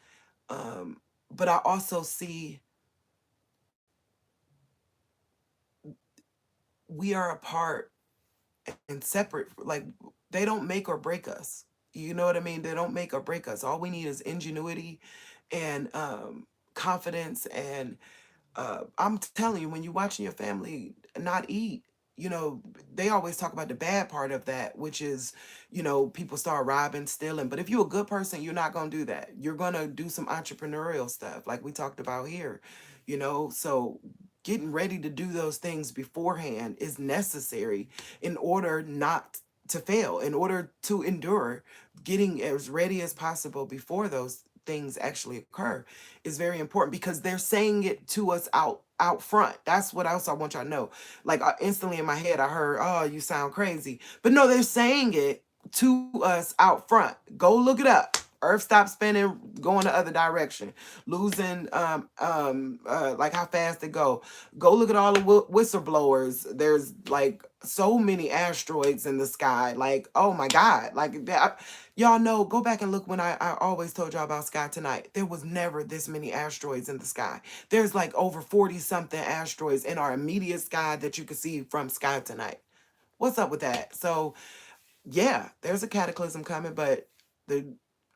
But I also see we are apart and separate. Like, they don't make or break us. You know what I mean? They don't make or break us. All we need is ingenuity and confidence. And I'm telling you, when you're watching your family not eat, you know, they always talk about the bad part of that, which is, you know, people start robbing, stealing. But if you're a good person, you're not going to do that. You're going to do some entrepreneurial stuff like we talked about here, you know. So getting ready to do those things beforehand is necessary in order not to fail, in order to endure. Getting as ready as possible before those things actually occur is very important, because they're saying it to us out front. That's what else I want y'all to know. Like, instantly in my head I heard, oh, you sound crazy. But no, they're saying it to us out front. Go look it up. Earth stopped spinning, going the other direction, losing like how fast it go. Go look at all the whistleblowers. There's like so many asteroids in the sky. Like, oh my God, like that. Y'all know, go back and look when I always told y'all about Sky Tonight. There was never this many asteroids in the sky. There's like over 40 something asteroids in our immediate sky that you can see from Sky Tonight. What's up with that? So yeah, there's a cataclysm coming, but the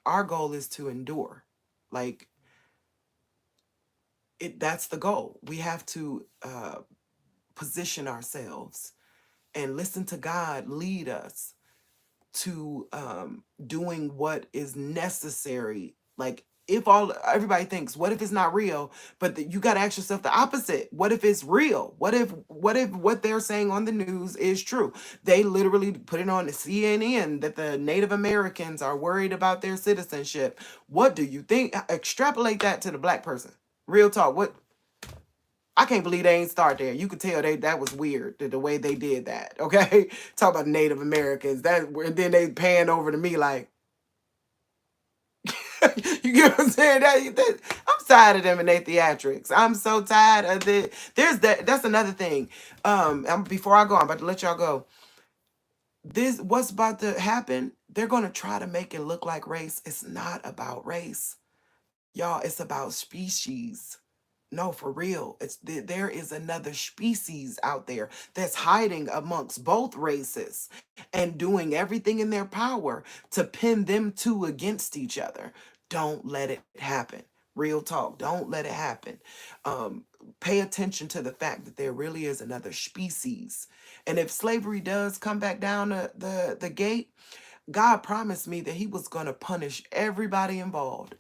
our goal is to endure. Like, that's the goal. We have to position ourselves and listen to God lead us to doing what is necessary. Like, if everybody thinks, what if it's not real? But you got to ask yourself the opposite. What if it's real? What if what they're saying on the news is true? They literally put it on the CNN that the Native Americans are worried about their citizenship. What do you think? Extrapolate that to the black person. Real talk. What? I can't believe they ain't start there. You could tell that was weird, the way they did that. Okay, talk about Native Americans. And then they pan over to me like, you get what I'm saying? I'm tired of them and their theatrics. I'm so tired of it. There's that. That's another thing. Before I go, I'm about to let y'all go. What's about to happen? They're gonna try to make it look like race. It's not about race, y'all. It's about species. No, for real. There is another species out there that's hiding amongst both races and doing everything in their power to pin them two against each other. Don't let it happen. Real talk. Don't let it happen. Um, Pay attention to the fact that there really is another species. And if slavery does come back down the gate, God promised me that he was going to punish everybody involved.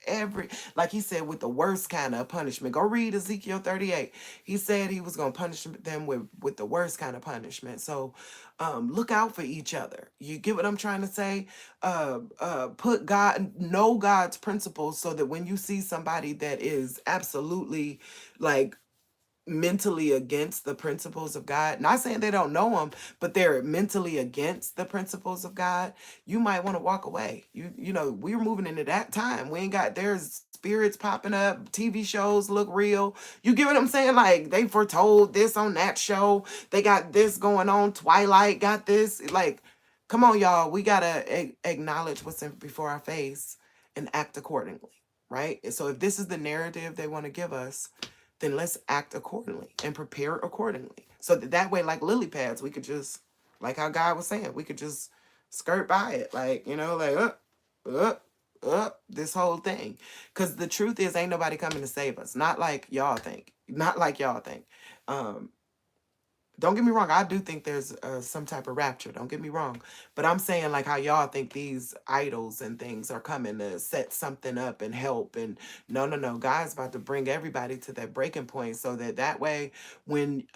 Like he said, with the worst kind of punishment. Go read Ezekiel 38. He said he was going to punish them with the worst kind of punishment. So look out for each other. You get what I'm trying to say? Know God's principles, so that when you see somebody that is absolutely like mentally against the principles of God, not saying they don't know them, but they're mentally against the principles of God, you might want to walk away. You know, we're moving into that time. There's spirits popping up, TV shows look real. You get what I'm saying? Like, they foretold this on that show. They got this going on. Twilight got this. Like, come on, y'all. We got to acknowledge what's before our face and act accordingly, right? And so if this is the narrative they want to give us, then let's act accordingly and prepare accordingly. So that way, like lily pads, we could just, like how God was saying, we could just skirt by it. Like, you know, like, this whole thing. Because the truth is, ain't nobody coming to save us. Not like y'all think. Not like y'all think. Um, don't get me wrong. I do think there's some type of rapture. Don't get me wrong. But I'm saying, like how y'all think these idols and things are coming to set something up and help. And no, no, no. God's about to bring everybody to that breaking point, so that way when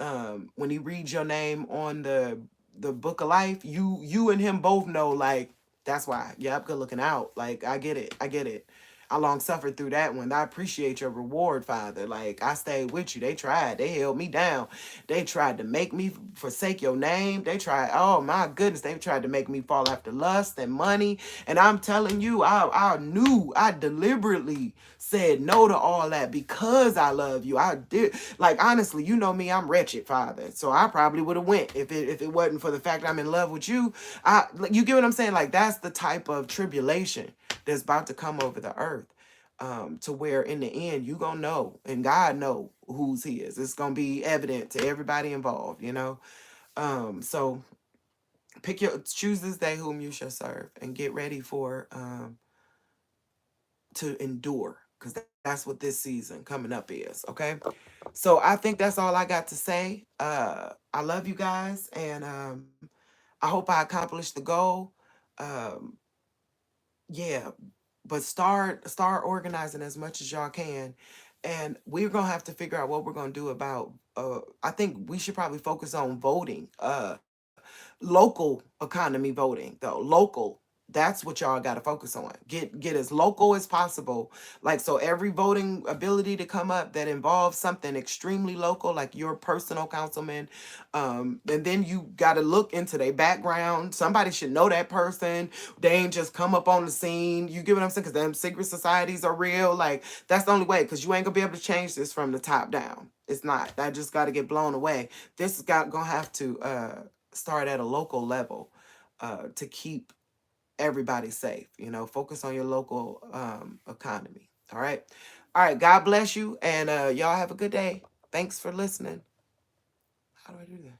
he reads your name on the book of life, you and him both know, like, that's why. Yeah, I'm good looking out. Like, I get it. I get it. I long suffered through that one. I appreciate your reward, Father. Like, I stayed with you. They tried. They held me down. They tried to make me forsake your name. They tried, oh my goodness, they tried to make me fall after lust and money. And I'm telling you, I deliberately said no to all that because I love you. I did. Like, honestly, you know me, I'm wretched, Father. So I probably would have went if it wasn't for the fact I'm in love with you. You get what I'm saying? Like, that's the type of tribulation that's about to come over the earth. To where in the end you gonna know, and God know whose he is. It's gonna be evident to everybody involved, you know. So choose this day whom you shall serve, and get ready for to endure, because that's what this season coming up is. Okay. So I think that's all I got to say. I love you guys, and I hope I accomplished the goal. Um, yeah, but start organizing as much as y'all can, and we're gonna have to figure out what we're gonna do about. I think we should probably focus on voting. Local economy voting though. Local. That's what y'all got to focus on. Get as local as possible. Like, so every voting ability to come up that involves something extremely local, like your personal councilman, and then you got to look into their background. Somebody should know that person. They ain't just come up on the scene. You get what I'm saying? Because them secret societies are real. Like, that's the only way. Because you ain't gonna be able to change this from the top down. It's not. That just got to get blown away. This is gonna have to start at a local level to keep everybody safe. You know, focus on your local economy. All right. All right. God bless you. And y'all have a good day. Thanks for listening. How do I do that?